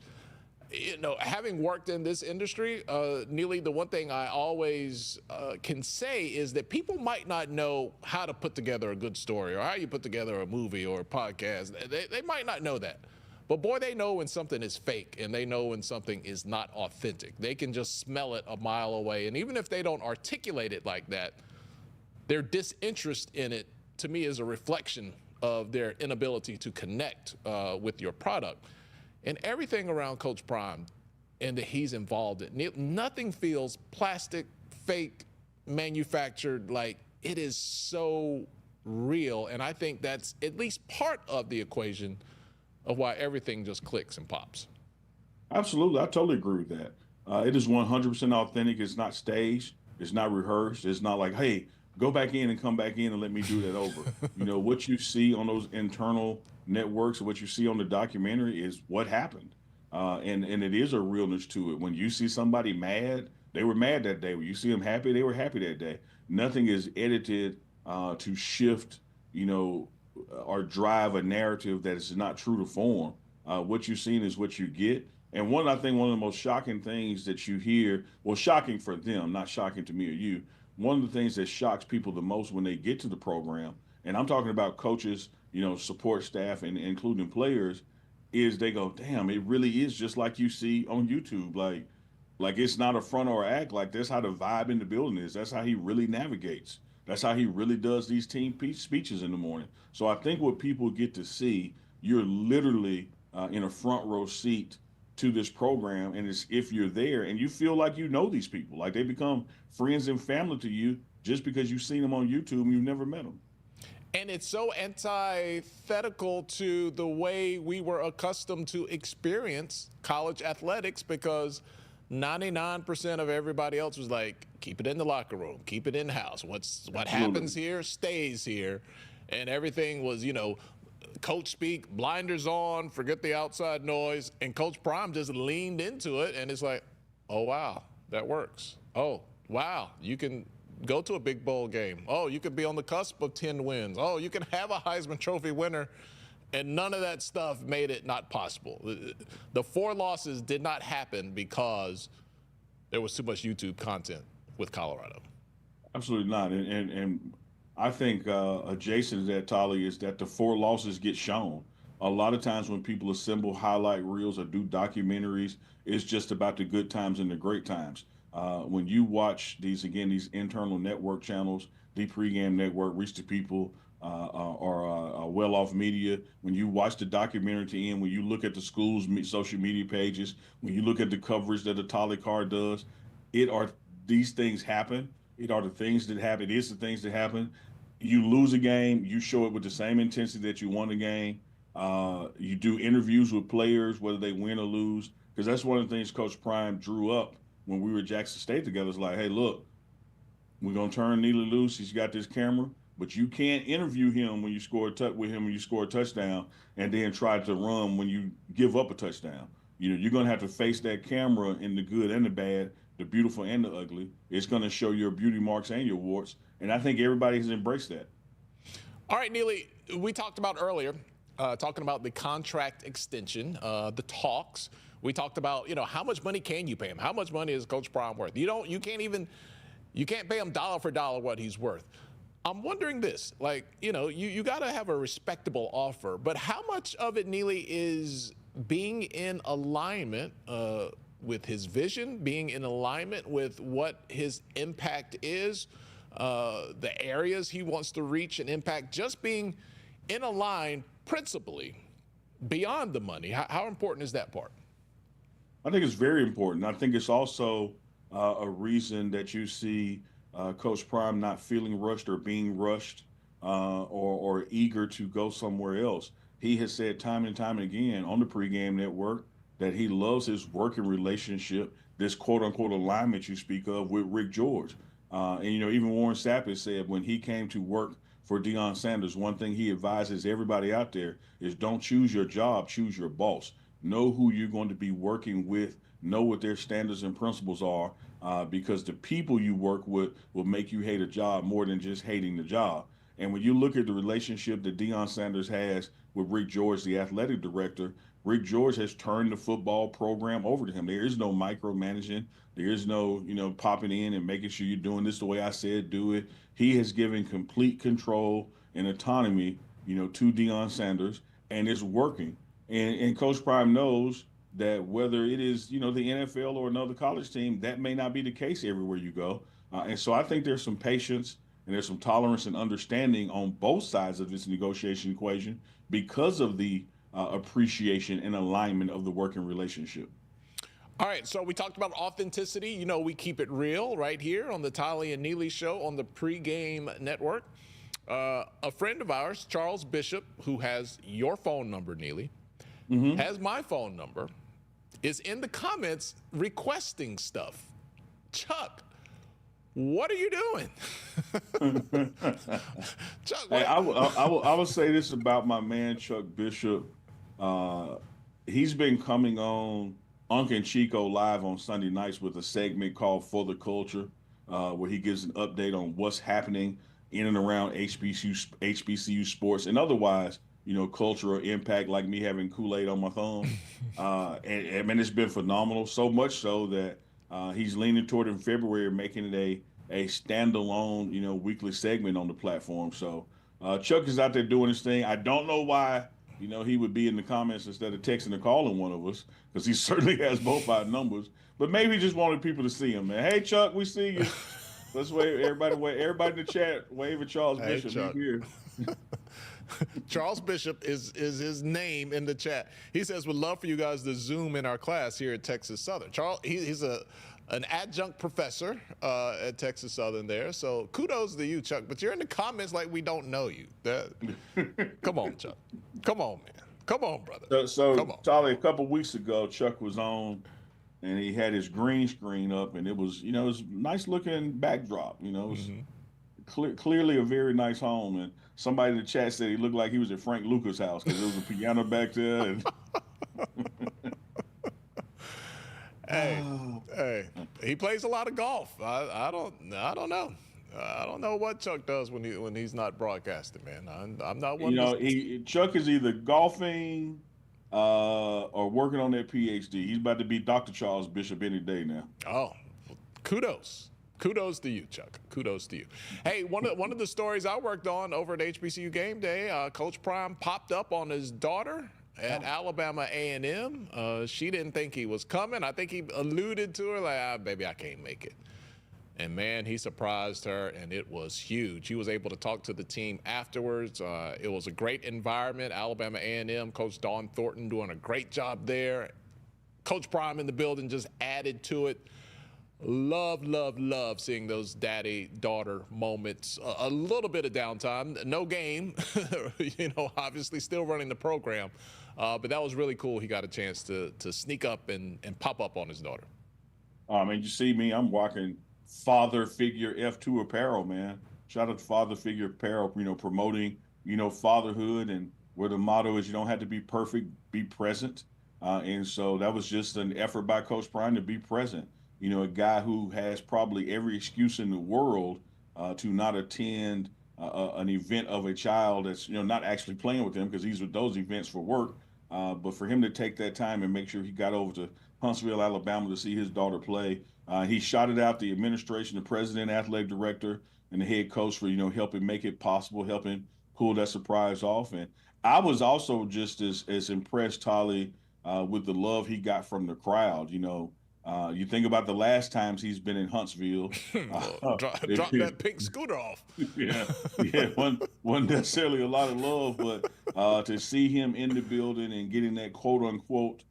Having worked in this industry, Neely, the one thing I always can say is that people might not know how to put together a good story or how you put together a movie or a podcast. They might not know that. But boy, they know when something is fake, and they know when something is not authentic. They can just smell it a mile away. And even if they don't articulate it like that, their disinterest in it, to me, is a reflection of their inability to connect with your product. And everything around Coach Prime and that he's involved in, nothing feels plastic, fake, manufactured. Like, it is so real. And I think that's at least part of the equation of why everything just clicks and pops. Absolutely. I totally agree with that. It is 100% authentic. It's not staged. It's not rehearsed. It's not like, hey, go back in and come back in and let me do that over. What you see on those internal networks, what you see on the documentary is what happened. And it is a realness to it. When you see somebody mad, they were mad that day. When you see them happy, they were happy that day. Nothing is edited to shift, or drive a narrative that is not true to form. What you've seen is what you get. And one of the most shocking things that you hear, well, shocking for them, not shocking to me or you, one of the things that shocks people the most when they get to the program, and I'm talking about coaches, support staff, and including players, is they go, damn, it really is just like you see on YouTube. Like it's not a front or act. Like that's how the vibe in the building is. That's how he really navigates. That's how he really does these team speeches in the morning. So I think what people get to see, you're literally in a front row seat to this program, and it's if you're there and you feel like these people, like they become friends and family to you just because you've seen them on YouTube and you've never met them. And it's so antithetical to the way we were accustomed to experience college athletics, because 99% of everybody else was like, keep it in the locker room, keep it in-house. What happens here stays here. And everything was, coach speak, blinders on, forget the outside noise. And Coach Prime just leaned into it, and it's like, oh, wow, that works. Oh, wow, you can go to a big bowl game. Oh, you could be on the cusp of 10 wins. Oh, you can have a Heisman Trophy winner. And none of that stuff made it not possible. The 4 losses did not happen because there was too much YouTube content with Colorado. Absolutely not. And I think adjacent to that, Tolly, is that the 4 losses get shown. A lot of times when people assemble highlight reels or do documentaries, it's just about the good times and the great times. When you watch these internal network channels, the Pregame Network, Reach the People, or Well Off Media, when you watch the documentary to end, when you look at the school's social media pages, when you look at the coverage that the Tolly card does, these things happen. It are the things that happen. It is the things that happen. You lose a game, you show it with the same intensity that you won a game. You do interviews with players, whether they win or lose, because that's one of the things Coach Prime drew up when we were at Jackson State together. It's like, hey, look, we're going to turn Neely loose. He's got this camera, but you can't interview him when you score a touchdown and then try to run when you give up a touchdown. You're going to have to face that camera in the good and the bad, the beautiful and the ugly. It's going to show your beauty marks and your warts. And I think everybody has embraced that. All right, Neely, we talked about earlier, talking about the contract extension, the talks. We talked about, how much money can you pay him? How much money is Coach Prime worth? You can't pay him dollar for dollar what he's worth. I'm wondering this, like, you got to have a respectable offer, but how much of it, Neely, is being in alignment with his vision, being in alignment with what his impact is, the areas he wants to reach and impact, just being in a line principally beyond the money? How important is that part? I think it's very important. I think it's also a reason that you see Coach Prime not feeling rushed or being rushed or eager to go somewhere else. He has said time and time again on the pregame network that he loves his working relationship, this quote unquote alignment you speak of with Rick George. And even Warren Sapp has said when he came to work for Deion Sanders, one thing he advises everybody out there is don't choose your job, choose your boss. Know who you're going to be working with, know what their standards and principles are, because the people you work with will make you hate a job more than just hating the job. And when you look at the relationship that Deion Sanders has with Rick George, the athletic director, Rick George has turned the football program over to him. There is no micromanaging. There is no, popping in and making sure you're doing this the way I said do it. He has given complete control and autonomy, to Deion Sanders, and it's working. And Coach Prime knows that whether it is, the NFL or another college team, that may not be the case everywhere you go. And so I think there's some patience and there's some tolerance and understanding on both sides of this negotiation equation because of the appreciation and alignment of the working relationship. All right, so we talked about authenticity. We keep it real right here on the Tolly and Neely show on the Pregame Network. A friend of ours, Charles Bishop, who has your phone number, Neely, has my phone number, is in the comments requesting stuff. Chuck, what are you doing? Chuck, hey, I will say this about my man Chuck Bishop. He's been coming on Unc and Chico live on Sunday nights with a segment called For the Culture, where he gives an update on what's happening in and around HBCU sports and otherwise, cultural impact, like me having Kool-Aid on my thumb. And I mean, it's been phenomenal, so much so that he's leaning toward in February making it a standalone, weekly segment on the platform. So Chuck is out there doing his thing. I don't know why, he would be in the comments instead of texting or calling one of us, because he certainly has both our numbers. But maybe he just wanted people to see him, man. Hey, Chuck, we see you. Let's wave. Everybody in the chat, wave at Charles Bishop. Chuck. He's here. Charles Bishop is his name in the chat. He says, would love for you guys to Zoom in our class here at Texas Southern. Charles, he's an adjunct professor at Texas Southern there. So kudos to you, Chuck. But you're in the comments like we don't know you. Come on, Chuck. Come on, man. Come on, brother. So Tolly, a couple weeks ago, Chuck was on, and he had his green screen up, and it was, it was a nice looking backdrop. It was clearly a very nice home. And somebody in the chat said he looked like he was at Frank Lucas' house because there was a piano back there. And Hey, he plays a lot of golf. I don't know. I don't know what Chuck does when he's not broadcasting, man. I'm not one. Chuck is either golfing or working on that PhD. He's about to be Dr. Charles Bishop any day now. Oh, kudos to you, Chuck. Kudos to you. Hey, one of the stories I worked on over at HBCU Game Day, Coach Prime popped up on his daughter at Alabama A&M. She didn't think he was coming. I think he alluded to her like, baby, I can't make it. And, man, he surprised her, and it was huge. He was able to talk to the team afterwards. It was a great environment. Alabama A&M, Coach Dawn Thornton doing a great job there. Coach Prime in the building just added to it. Love seeing those daddy-daughter moments. A little bit of downtime, no game, obviously still running the program. But that was really cool. He got a chance to sneak up and pop up on his daughter. You see me, I'm walking father figure F2 apparel, man. Shout out to Father Figure Apparel, promoting, fatherhood, and where the motto is you don't have to be perfect, be present. And so that was just an effort by Coach Prime to be present. A guy who has probably every excuse in the world to not attend an event of a child that's, not actually playing with him because he's with those events for work. But for him to take that time and make sure he got over to Huntsville, Alabama to see his daughter play. He shouted out the administration, the president, athletic director, and the head coach for, helping make it possible, helping pull that surprise off. And I was also just as impressed, Tolly, with the love he got from the crowd. You think about the last times he's been in Huntsville. Drop that pink scooter off. Yeah, yeah, wasn't necessarily a lot of love, but to see him in the building and getting that quote unquote,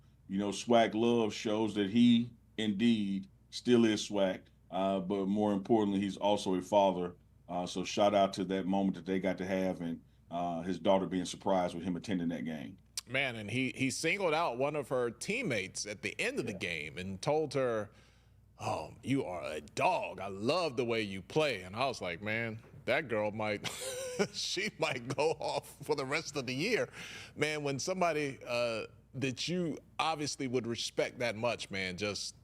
swag love shows that he indeed still is swag. But more importantly, he's also a father. So shout out to that moment that they got to have, and his daughter being surprised with him attending that game. Man, and he singled out one of her teammates at the end of the game and told her, "Oh, you are a dog. I love the way you play." And I was like, man, that girl might, she might go off for the rest of the year. Man, when somebody that you obviously would respect that much, man, just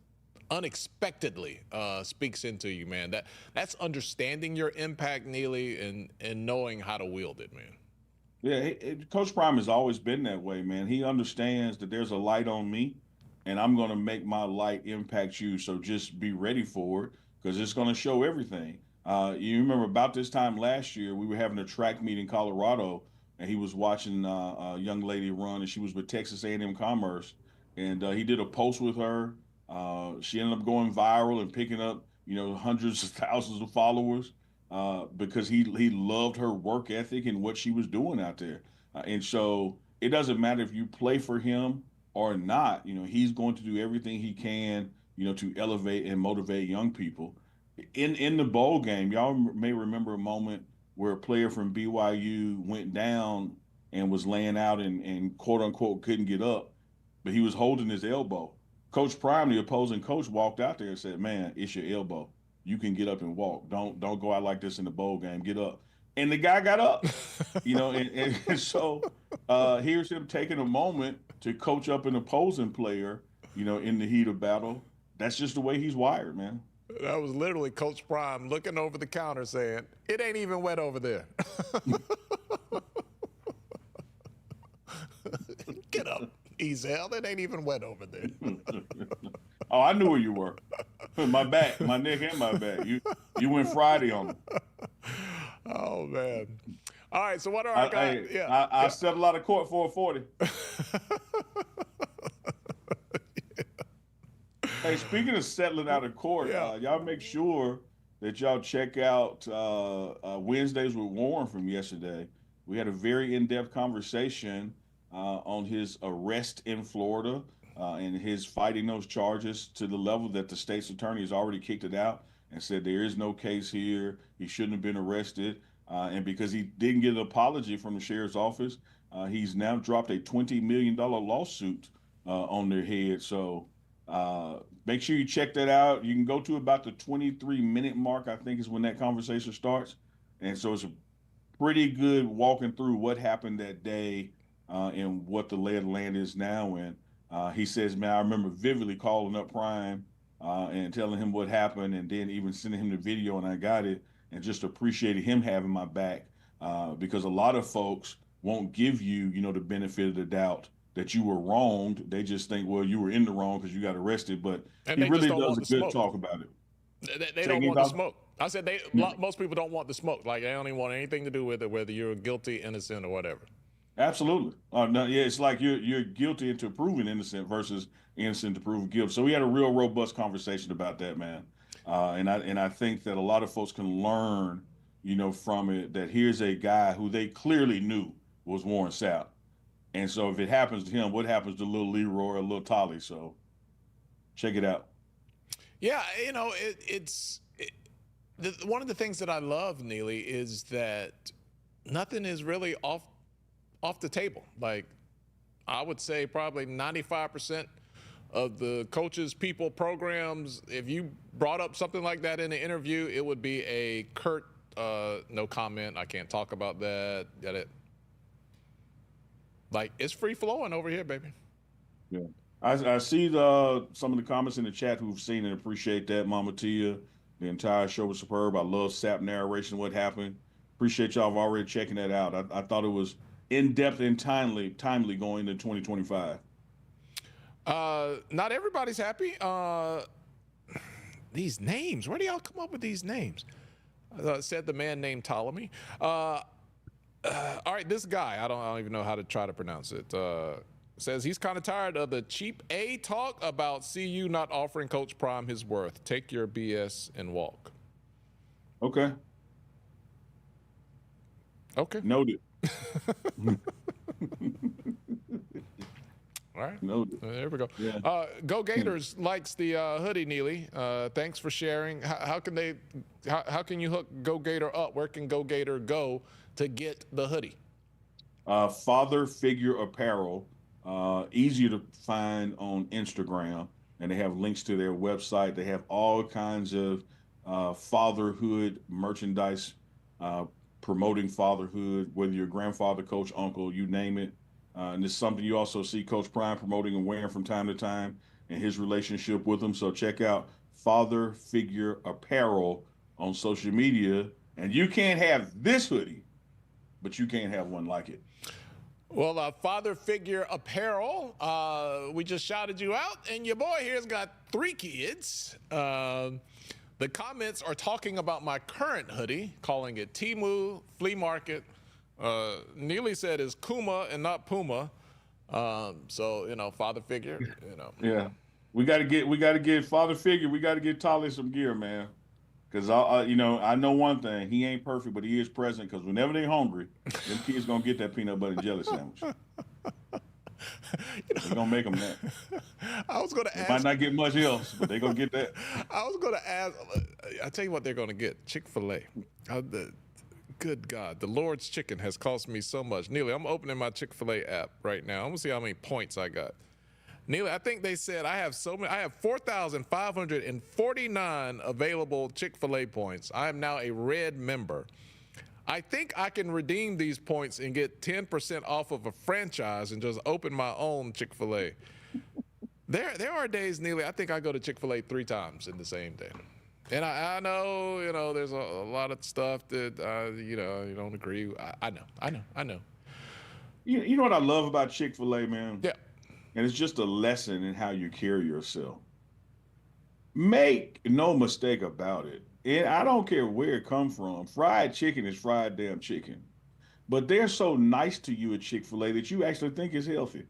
unexpectedly speaks into you, man. That's understanding your impact, Neely, and knowing how to wield it, man. Yeah, Coach Prime has always been that way, man. He understands that there's a light on me, and I'm going to make my light impact you. So just be ready for it, because it's going to show everything. You remember about this time last year, we were having a track meet in Colorado, and he was watching a young lady run, and she was with Texas A&M Commerce, and he did a post with her. She ended up going viral and picking up, hundreds of thousands of followers because he loved her work ethic and what she was doing out there. And so it doesn't matter if you play for him or not. He's going to do everything he can, to elevate and motivate young people. In the bowl game, y'all may remember a moment where a player from BYU went down and was laying out and quote unquote couldn't get up, but he was holding his elbow. Coach Prime, the opposing coach, walked out there and said, "Man, it's your elbow. You can get up and walk. Don't go out like this in the bowl game. Get up." And the guy got up, and so here's him taking a moment to coach up an opposing player, in the heat of battle. That's just the way he's wired, man. That was literally Coach Prime looking over the counter saying, "It ain't even wet over there." Get up, Ezel. It ain't even wet over there. Oh, I knew where you were. My back, my neck, and my back. You went Friday on me. Oh man! All right. So what are our guys? I settled out of court for a 40. Hey, speaking of settling out of court, y'all make sure that y'all check out Wednesdays with Warren from yesterday. We had a very in-depth conversation on his arrest in Florida and his fighting those charges to the level that the state's attorney has already kicked it out and said there is no case here. He shouldn't have been arrested. And because he didn't get an apology from the sheriff's office, he's now dropped a $20 million lawsuit on their head. So make sure you check that out. You can go to about the 23-minute mark, I think is when that conversation starts. And so it's a pretty good walking through what happened that day and what the lay of the land is now. And he says, man, I remember vividly calling up Prime and telling him what happened, and then even sending him the video, and I got it, and just appreciated him having my back because a lot of folks won't give you, the benefit of the doubt that you were wronged. They just think, well, you were in the wrong because you got arrested, but he really does a good talk about it. They don't want the smoke. I said most people don't want the smoke. Like, they don't even want anything to do with it, whether you're guilty, innocent, or whatever. Absolutely. No, yeah, it's like you're guilty until proven innocent versus innocent to prove guilt. So we had a real robust conversation about that, man. And I think that a lot of folks can learn, from it, that here's a guy who they clearly knew was Warren Sapp. And so if it happens to him, what happens to little Leroy or little Tolly? So check it out. Yeah, one of the things that I love, Neely, is that nothing is really off the table. Like, I would say probably 95% of the coaches, people, programs, if you brought up something like that in an interview, it would be a curt, no comment, I can't talk about that, get it? Like, it's free flowing over here, baby. Yeah. I see some of the comments in the chat who've seen and appreciate that. Mama Tia, the entire show was superb. I love Sapp narration, what happened. Appreciate y'all already checking that out. I thought it was in-depth and timely going into 2025. Not everybody's happy. These names, where do y'all come up with these names? Said the man named Ptolemy. All right, this guy, I don't even know how to try to pronounce it. Says he's kind of tired of the cheap A talk about CU not offering Coach Prime his worth. Take your BS and walk. Okay. Okay. Noted. All right. Noted. There we go. Yeah. Go Gators likes the hoodie, Neely. Thanks for sharing. How can you hook Go Gator up? Where can Go Gator go to get the hoodie? Father Figure Apparel, easier to find on Instagram, and they have links to their website. They have all kinds of fatherhood merchandise, promoting fatherhood, whether you're grandfather, coach, uncle, you name it. And it's something you also see Coach Prime promoting and wearing from time to time and his relationship with them. So check out Father Figure Apparel on social media. And you can't have this hoodie, but you can't have one like it. Well, Father Figure Apparel, we just shouted you out, and your boy here's got 3 kids. The comments are talking about my current hoodie, calling it Temu, flea market. Neely said it's Kuma and not Puma. So, Father Figure, Yeah. We got to get Father Figure. We got to get Tolly some gear, man. Because, I know one thing. He ain't perfect, but he is present. Because whenever they're hungry, them kids going to get that peanut butter and jelly sandwich. They're going to make them that. I was going to ask. They might not get much else, but they're going to get that. I was going to ask. I'll tell you what they're going to get. Chick-fil-A. Good God, the Lord's chicken has cost me so much. Neely, I'm opening my Chick-fil-A app right now. I'm going to see how many points I got. Neely, I think they said I have 4,549 available Chick-fil-A points. I am now a red member. I think I can redeem these points and get 10% off of a franchise and just open my own Chick-fil-A. There are days, Neely, I think I go to Chick-fil-A 3 times in the same day. And I know, there's a lot of stuff that, you don't agree. I know. You know what I love about Chick-fil-A, man? Yeah. And it's just a lesson in how you carry yourself. Make no mistake about it. And I don't care where it comes from. Fried chicken is fried damn chicken. But they're so nice to you at Chick-fil-A that you actually think it's healthy.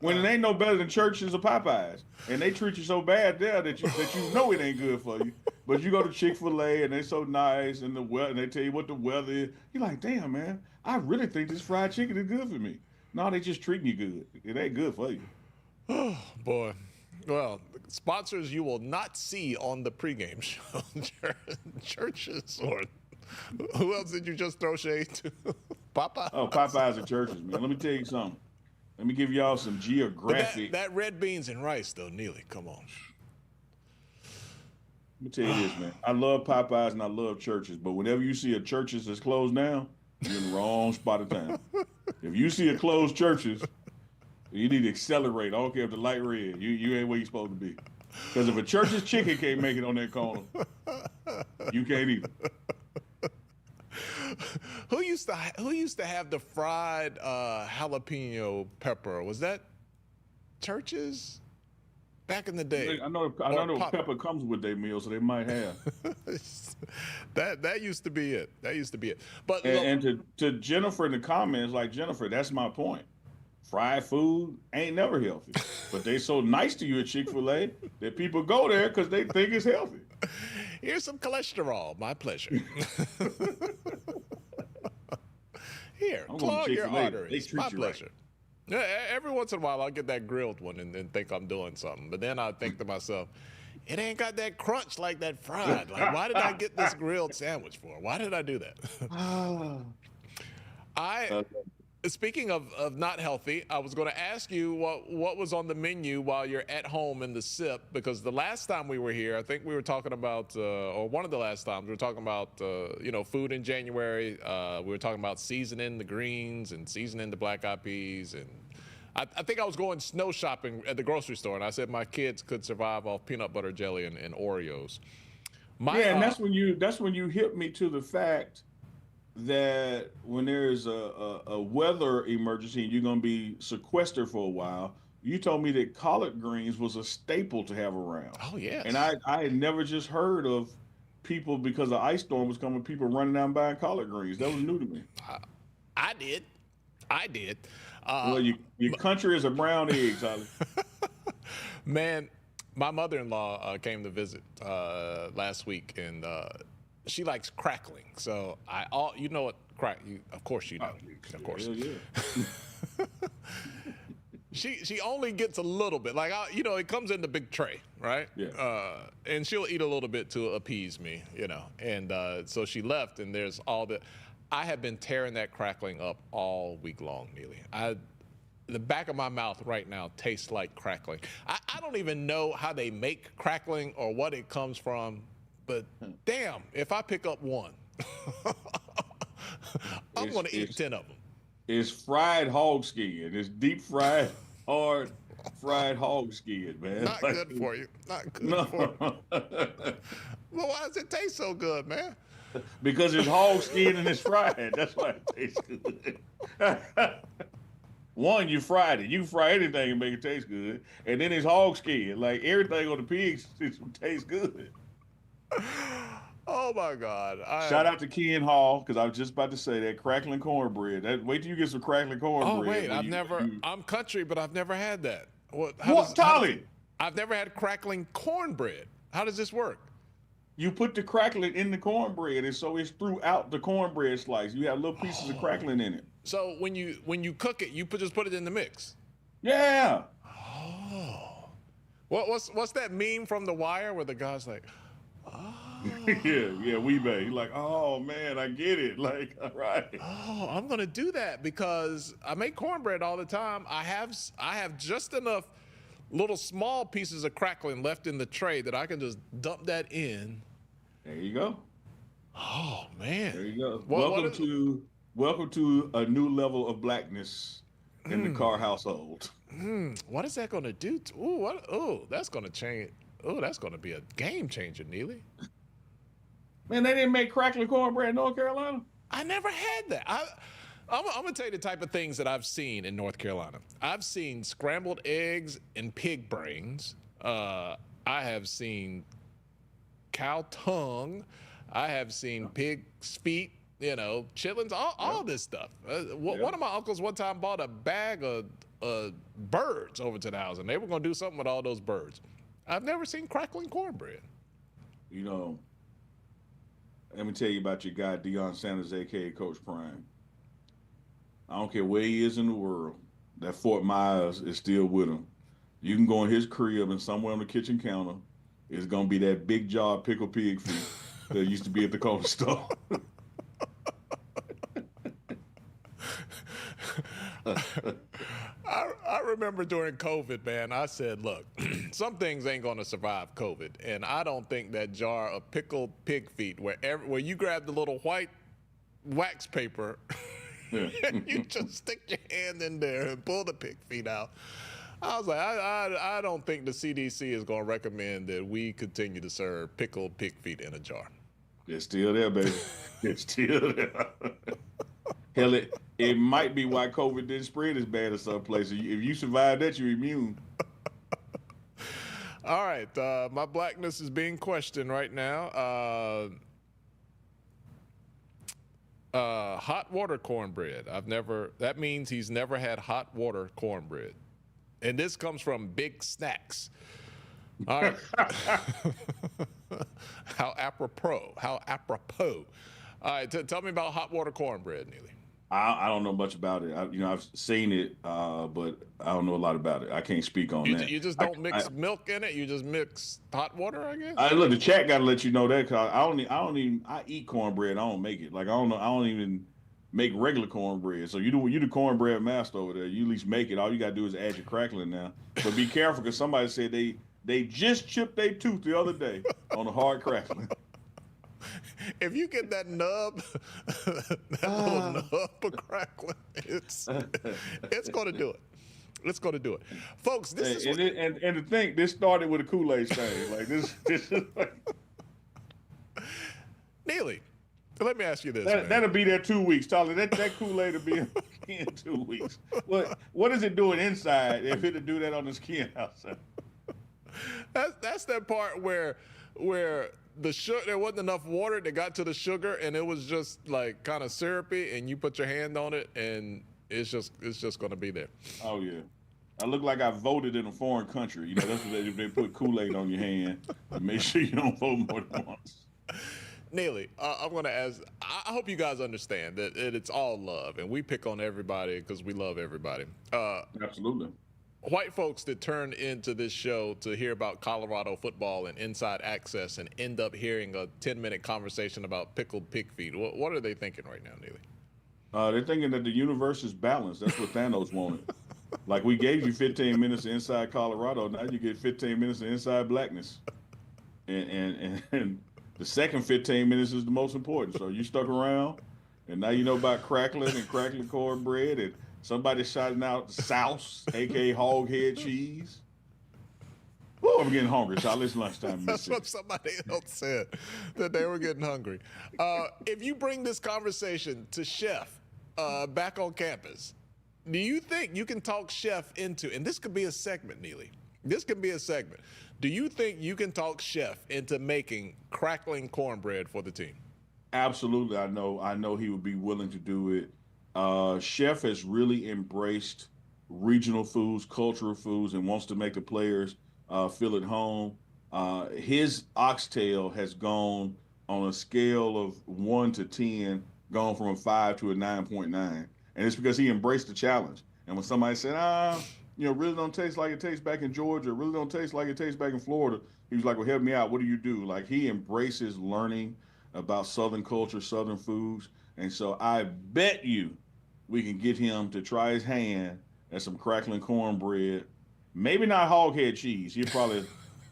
When it ain't no better than Church's or Popeyes. And they treat you so bad there that you know it ain't good for you. But you go to Chick-fil-A and they're so nice and and they tell you what the weather is. You're like, damn, man, I really think this fried chicken is good for me. No, they just treating you good. It ain't good for you. Oh, boy. Well, sponsors you will not see on the pregame show. Churches or who else did you just throw shade to? Popeyes? Oh, Popeyes and Churches, man. Let me tell you something. Let me give y'all some geographic. That red beans and rice, though, Neely, come on. Let me tell you this, man. I love Popeyes and I love Churches, but whenever you see a Churches that's closed down, you're in the wrong spot of town. If you see a closed Churches, you need to accelerate. I don't care if the light red. You ain't where you supposed to be. Because if a Church's chicken can't make it on that corner, you can't either. Who used to have the fried jalapeno pepper? Was that Churches back in the day? I know pepper comes with their meal, so they might have. that used to be it. But and to Jennifer in the comments, like Jennifer, that's my point. Fried food ain't never healthy, but they so nice to you at Chick-fil-A that people go there because they think it's healthy. Here's some cholesterol. My pleasure. Here, clog your arteries. My pleasure. Right. Every once in a while, I'll get that grilled one and think I'm doing something. But then I think to myself, it ain't got that crunch like that fried. Like, why did I get this grilled sandwich for? Why did I do that? Speaking of not healthy, I was going to ask you what was on the menu while you're at home in the SIP, because the last time we were here, I think we were talking about, or one of the last times, we were talking about, food in January. We were talking about seasoning the greens and seasoning the black eyed peas. And I think I was going snow shopping at the grocery store, and I said my kids could survive off peanut butter jelly and Oreos. And that's when you hit me to the fact that when there's a weather emergency and you're going to be sequestered for a while, you told me that collard greens was a staple to have around. Oh And yes. I had never just heard of people because the ice storm was coming, people running down buying collard greens. That was new to me. I did. I did. Uh, Well, your country is a brown egg, Tyler. Man, my mother-in-law came to visit last week, and she likes crackling. So you know what of course you know, of course. Hell yeah. She only gets a little bit, like it comes in the big tray, right? Yeah. And she'll eat a little bit to appease me, And so she left, and there's all the. I have been tearing that crackling up all week long, Neely. The back of my mouth right now tastes like crackling. I don't even know how they make crackling or what it comes from, but damn, if I pick up one, I'm going to eat 10 of them. It's fried hog skin. It's deep fried, hard fried hog skin, man. Not good for you. Not good for you. Well, why does it taste so good, man? Because it's hog skin and it's fried. That's why it tastes good. One, you fried it. You fry anything and make it taste good. And then it's hog skin. Like everything on the pigs tastes good. Oh my God! Shout out to Ken Hall, because I was just about to say that crackling cornbread. Wait till you get some crackling cornbread. Oh wait, I'm country, but I've never had that. What, Tolly? I've never had crackling cornbread. How does this work? You put the crackling in the cornbread, and so it's throughout the cornbread slice. You have little pieces of crackling in it. So when you cook it, you just put it in the mix. Yeah. Oh. What's that meme from The Wire where the guy's like, oh. yeah, we may. He's like, oh man, I get it. Like, all right. Oh, I'm gonna do that because I make cornbread all the time. I have just enough little small pieces of crackling left in the tray that I can just dump that in. There you go. Oh man. There you go. Well, welcome to a new level of blackness in the Carr household. What is that gonna do? That's gonna change. Oh, that's gonna be a game changer, Neely. Man, they didn't make crackling cornbread in North Carolina? I never had that. I'm gonna tell you the type of things that I've seen in North Carolina. I've seen scrambled eggs and pig brains. I have seen cow tongue. I have seen pig's feet. Chitlins. All this stuff. One of my uncles one time bought a bag of birds over to the house, and they were gonna do something with all those birds. I've never seen crackling cornbread. Let me tell you about your guy, Deion Sanders, a.k.a. Coach Prime. I don't care where he is in the world. That Fort Myers is still with him. You can go in his crib and somewhere on the kitchen counter is going to be that big jar of pickled pig feet that used to be at the corner store. I remember during COVID, man, I said, look, some things ain't going to survive COVID. And I don't think that jar of pickled pig feet where you grab the little white wax paper and you just stick your hand in there and pull the pig feet out. I was like, I don't think the CDC is going to recommend that we continue to serve pickled pig feet in a jar. It's still there, baby. It's still there. Hell, it might be why COVID didn't spread as bad as some places. If you survive that, you're immune. All right. My blackness is being questioned right now. Hot water cornbread. That means he's never had hot water cornbread. And this comes from Big Snacks. All right. How apropos. All right. Tell me about hot water cornbread, Neely. I don't know much about it. I've seen it, but I don't know a lot about it. I can't speak on that. You just don't mix milk in it. You just mix hot water, I guess. Look, the chat got to let you know that, because I eat cornbread. I don't make it. Like I don't even make regular cornbread. So you the cornbread master over there. You at least make it. All you got to do is add your crackling now. But be careful, because somebody said they just chipped their tooth the other day on a hard crackling. If you get that nub, that little nub of crackling, it's going to do it. It's going to do it, folks. This is and the thing. This started with a Kool-Aid stain. Like this is like. Neely, let me ask you this. That'll be there 2 weeks, Tolly. That Kool-Aid will be. skin 2 weeks. What is it doing inside if it'll do that on the skin outside? That's that part where the sugar, there wasn't enough water that got to the sugar, and it was just like kind of syrupy, and you put your hand on it, and it's just going to be there. Oh yeah. I look like I voted in a foreign country. You know, that's what they put Kool-Aid on your hand to make sure you don't vote more than once. Neely, I'm going to ask, I hope you guys understand that it's all love, and we pick on everybody because we love everybody. Absolutely. White folks that turn into this show to hear about Colorado football and inside access and end up hearing a 10-minute conversation about pickled pig feet, what are they thinking right now, Neely? They're thinking that the universe is balanced. That's what Thanos wanted. Like, we gave you 15 minutes of inside Colorado. Now you get 15 minutes of inside blackness. And the second 15 minutes is the most important. So you stuck around, and now you know about crackling cornbread, and somebody shouting out souse, a.k.a. hog head cheese. Woo, I'm getting hungry, so it's lunchtime. That's what somebody else said, that they were getting hungry. If you bring this conversation to Chef back on campus, do you think you can talk Chef into, and this could be a segment, Neely, this could be a segment. Do you think you can talk Chef into making crackling cornbread for the team? Absolutely. I know he would be willing to do it. Chef has really embraced regional foods, cultural foods, and wants to make the players feel at home. His oxtail has gone on a scale of 1 to 10, gone from a 5 to a 9.9. And it's because he embraced the challenge. And when somebody said, really don't taste like it tastes back in Georgia, really don't taste like it tastes back in Florida, he was like, well, help me out. What do you do? Like, he embraces learning about Southern culture, Southern foods. And so I bet you we can get him to try his hand at some crackling cornbread. Maybe not hog head cheese. He'll probably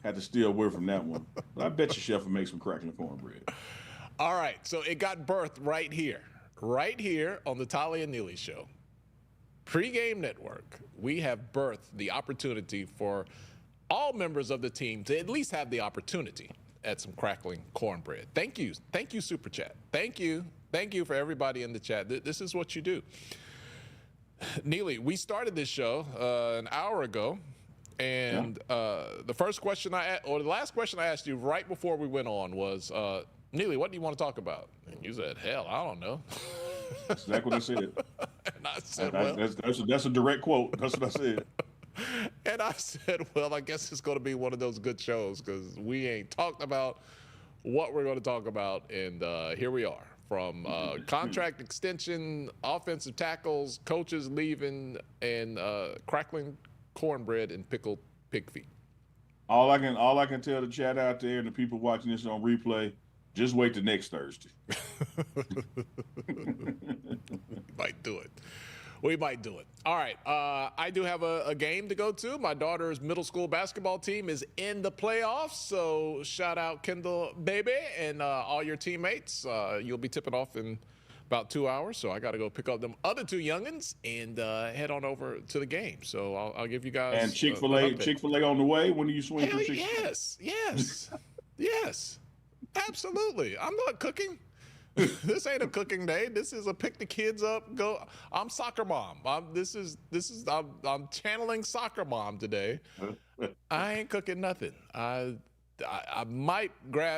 have to steer away from that one. But I bet you Chef will make some crackling cornbread. All right, so it got birthed right here on the Tolly and Neely Show. Pregame Network, we have birthed the opportunity for all members of the team to at least have the opportunity at some crackling cornbread. Thank you, Super Chat. Thank you for everybody in the chat. This is what you do. Neely, we started this show an hour ago, and the last question I asked you right before we went on was, Neely, what do you want to talk about? And you said, hell, I don't know. That's exactly what I said. And I said, that's a direct quote. That's what I said. And I said, well, I guess it's going to be one of those good shows because we ain't talked about what we're going to talk about. And here we are, from contract extension, offensive tackles, coaches leaving, and crackling cornbread and pickled pig feet. All I can tell the chat out there and the people watching this on replay, just wait till next Thursday. We might do it. All right. I do have a game to go to. My daughter's middle school basketball team is in the playoffs. So shout out Kendall Baby and all your teammates. You'll be tipping off in about 2 hours. So I got to go pick up them other two youngins and head on over to the game. So I'll give you guys. And Chick-fil-A on the way. When do you swing through Chick-fil-A? Yes. Absolutely. I'm not cooking. This ain't a cooking day. This is a pick the kids up. Go. I'm soccer mom. I'm channeling soccer mom today. I ain't cooking nothing. I might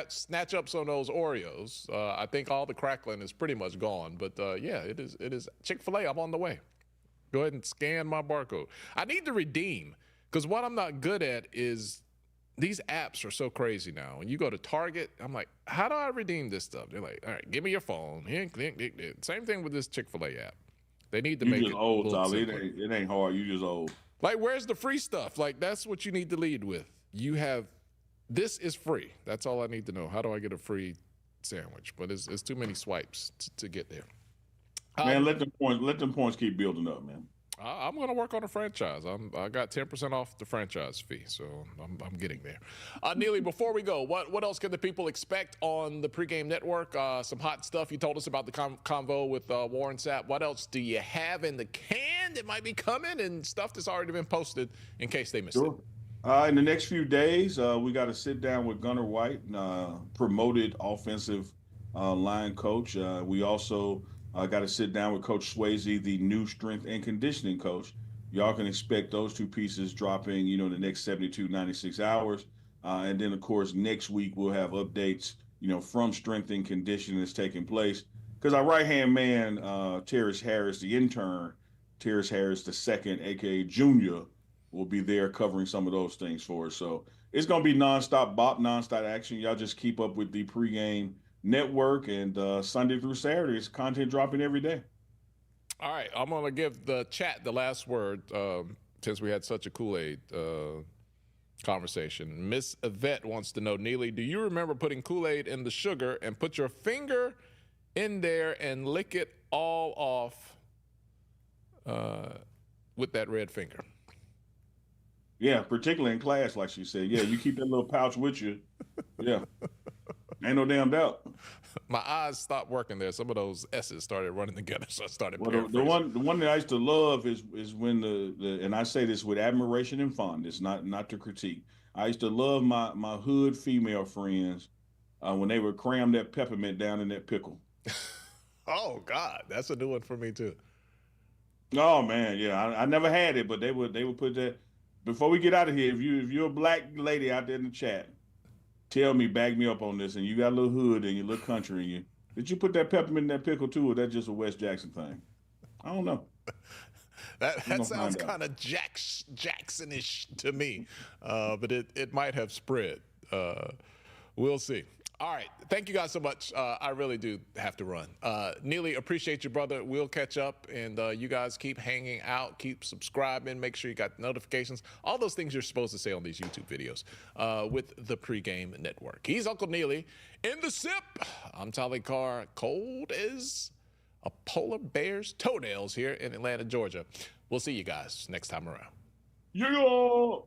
snatch up some of those Oreos. I think all the crackling is pretty much gone. But yeah, it is Chick-fil-A. I'm on the way. Go ahead and scan my barcode. I need to redeem because what I'm not good at is. These apps are so crazy now. When you go to Target, I'm like, how do I redeem this stuff? They're like, all right, give me your phone. Same thing with this Chick-fil-A app. They need to make it. You just old, Tolly. It ain't hard. You just old. Like, where's the free stuff? Like, that's what you need to lead with. This is free. That's all I need to know. How do I get a free sandwich? But it's too many swipes to get there. Man, let them points keep building up, man. I'm going to work on a franchise. I got 10% off the franchise fee, so I'm getting there. Neely, before we go, what else can the people expect on the Pregame Network? Some hot stuff. You told us about the convo with Warren Sapp. What else do you have in the can that might be coming and stuff that's already been posted in case they missed it? In the next few days, we got to sit down with Gunnar White, promoted offensive line coach. We also I got to sit down with Coach Swayze, the new strength and conditioning coach. Y'all can expect those two pieces dropping, in the next 72, 96 hours. And then, of course, next week we'll have updates, from strength and conditioning that's taking place. Because our right-hand man, Terrace Harris, the intern, Terrace Harris the second, aka Junior, will be there covering some of those things for us. So it's gonna be nonstop bop, nonstop action. Y'all just keep up with the pregame network, and Sunday through Saturday, it's content dropping every day. All right, I'm going to give the chat the last word since we had such a Kool-Aid conversation. Miss Yvette wants to know, Neely, do you remember putting Kool-Aid in the sugar and put your finger in there and lick it all off with that red finger? Yeah, particularly in class, like she said. Yeah, you keep that little pouch with you. Yeah, ain't no damn doubt. My eyes stopped working there. Some of those S's started running together, so I started Well, paraphrasing. the one that I used to love is when the and I say this with admiration and fondness, not to critique. I used to love my hood female friends when they would cram that peppermint down in that pickle. Oh, God, that's a new one for me, too. Oh man, yeah, I never had it, but they would put that. Before we get out of here, if you're a black lady out there in the chat, tell me, back me up on this, and you got a little hood and you little country in you. Did you put that peppermint in that pickle too, or that just a West Jackson thing? I don't know. That sounds kind of Jacksonish to me, but it might have spread. We'll see. All right. Thank you guys so much. I really do have to run. Neely, appreciate you, brother. We'll catch up, and you guys keep hanging out, keep subscribing, make sure you got notifications, all those things you're supposed to say on these YouTube videos with the Pregame Network. He's Uncle Neely in the sip. I'm Tolly Carr, cold as a polar bear's toenails here in Atlanta, Georgia. We'll see you guys next time around. Yeah.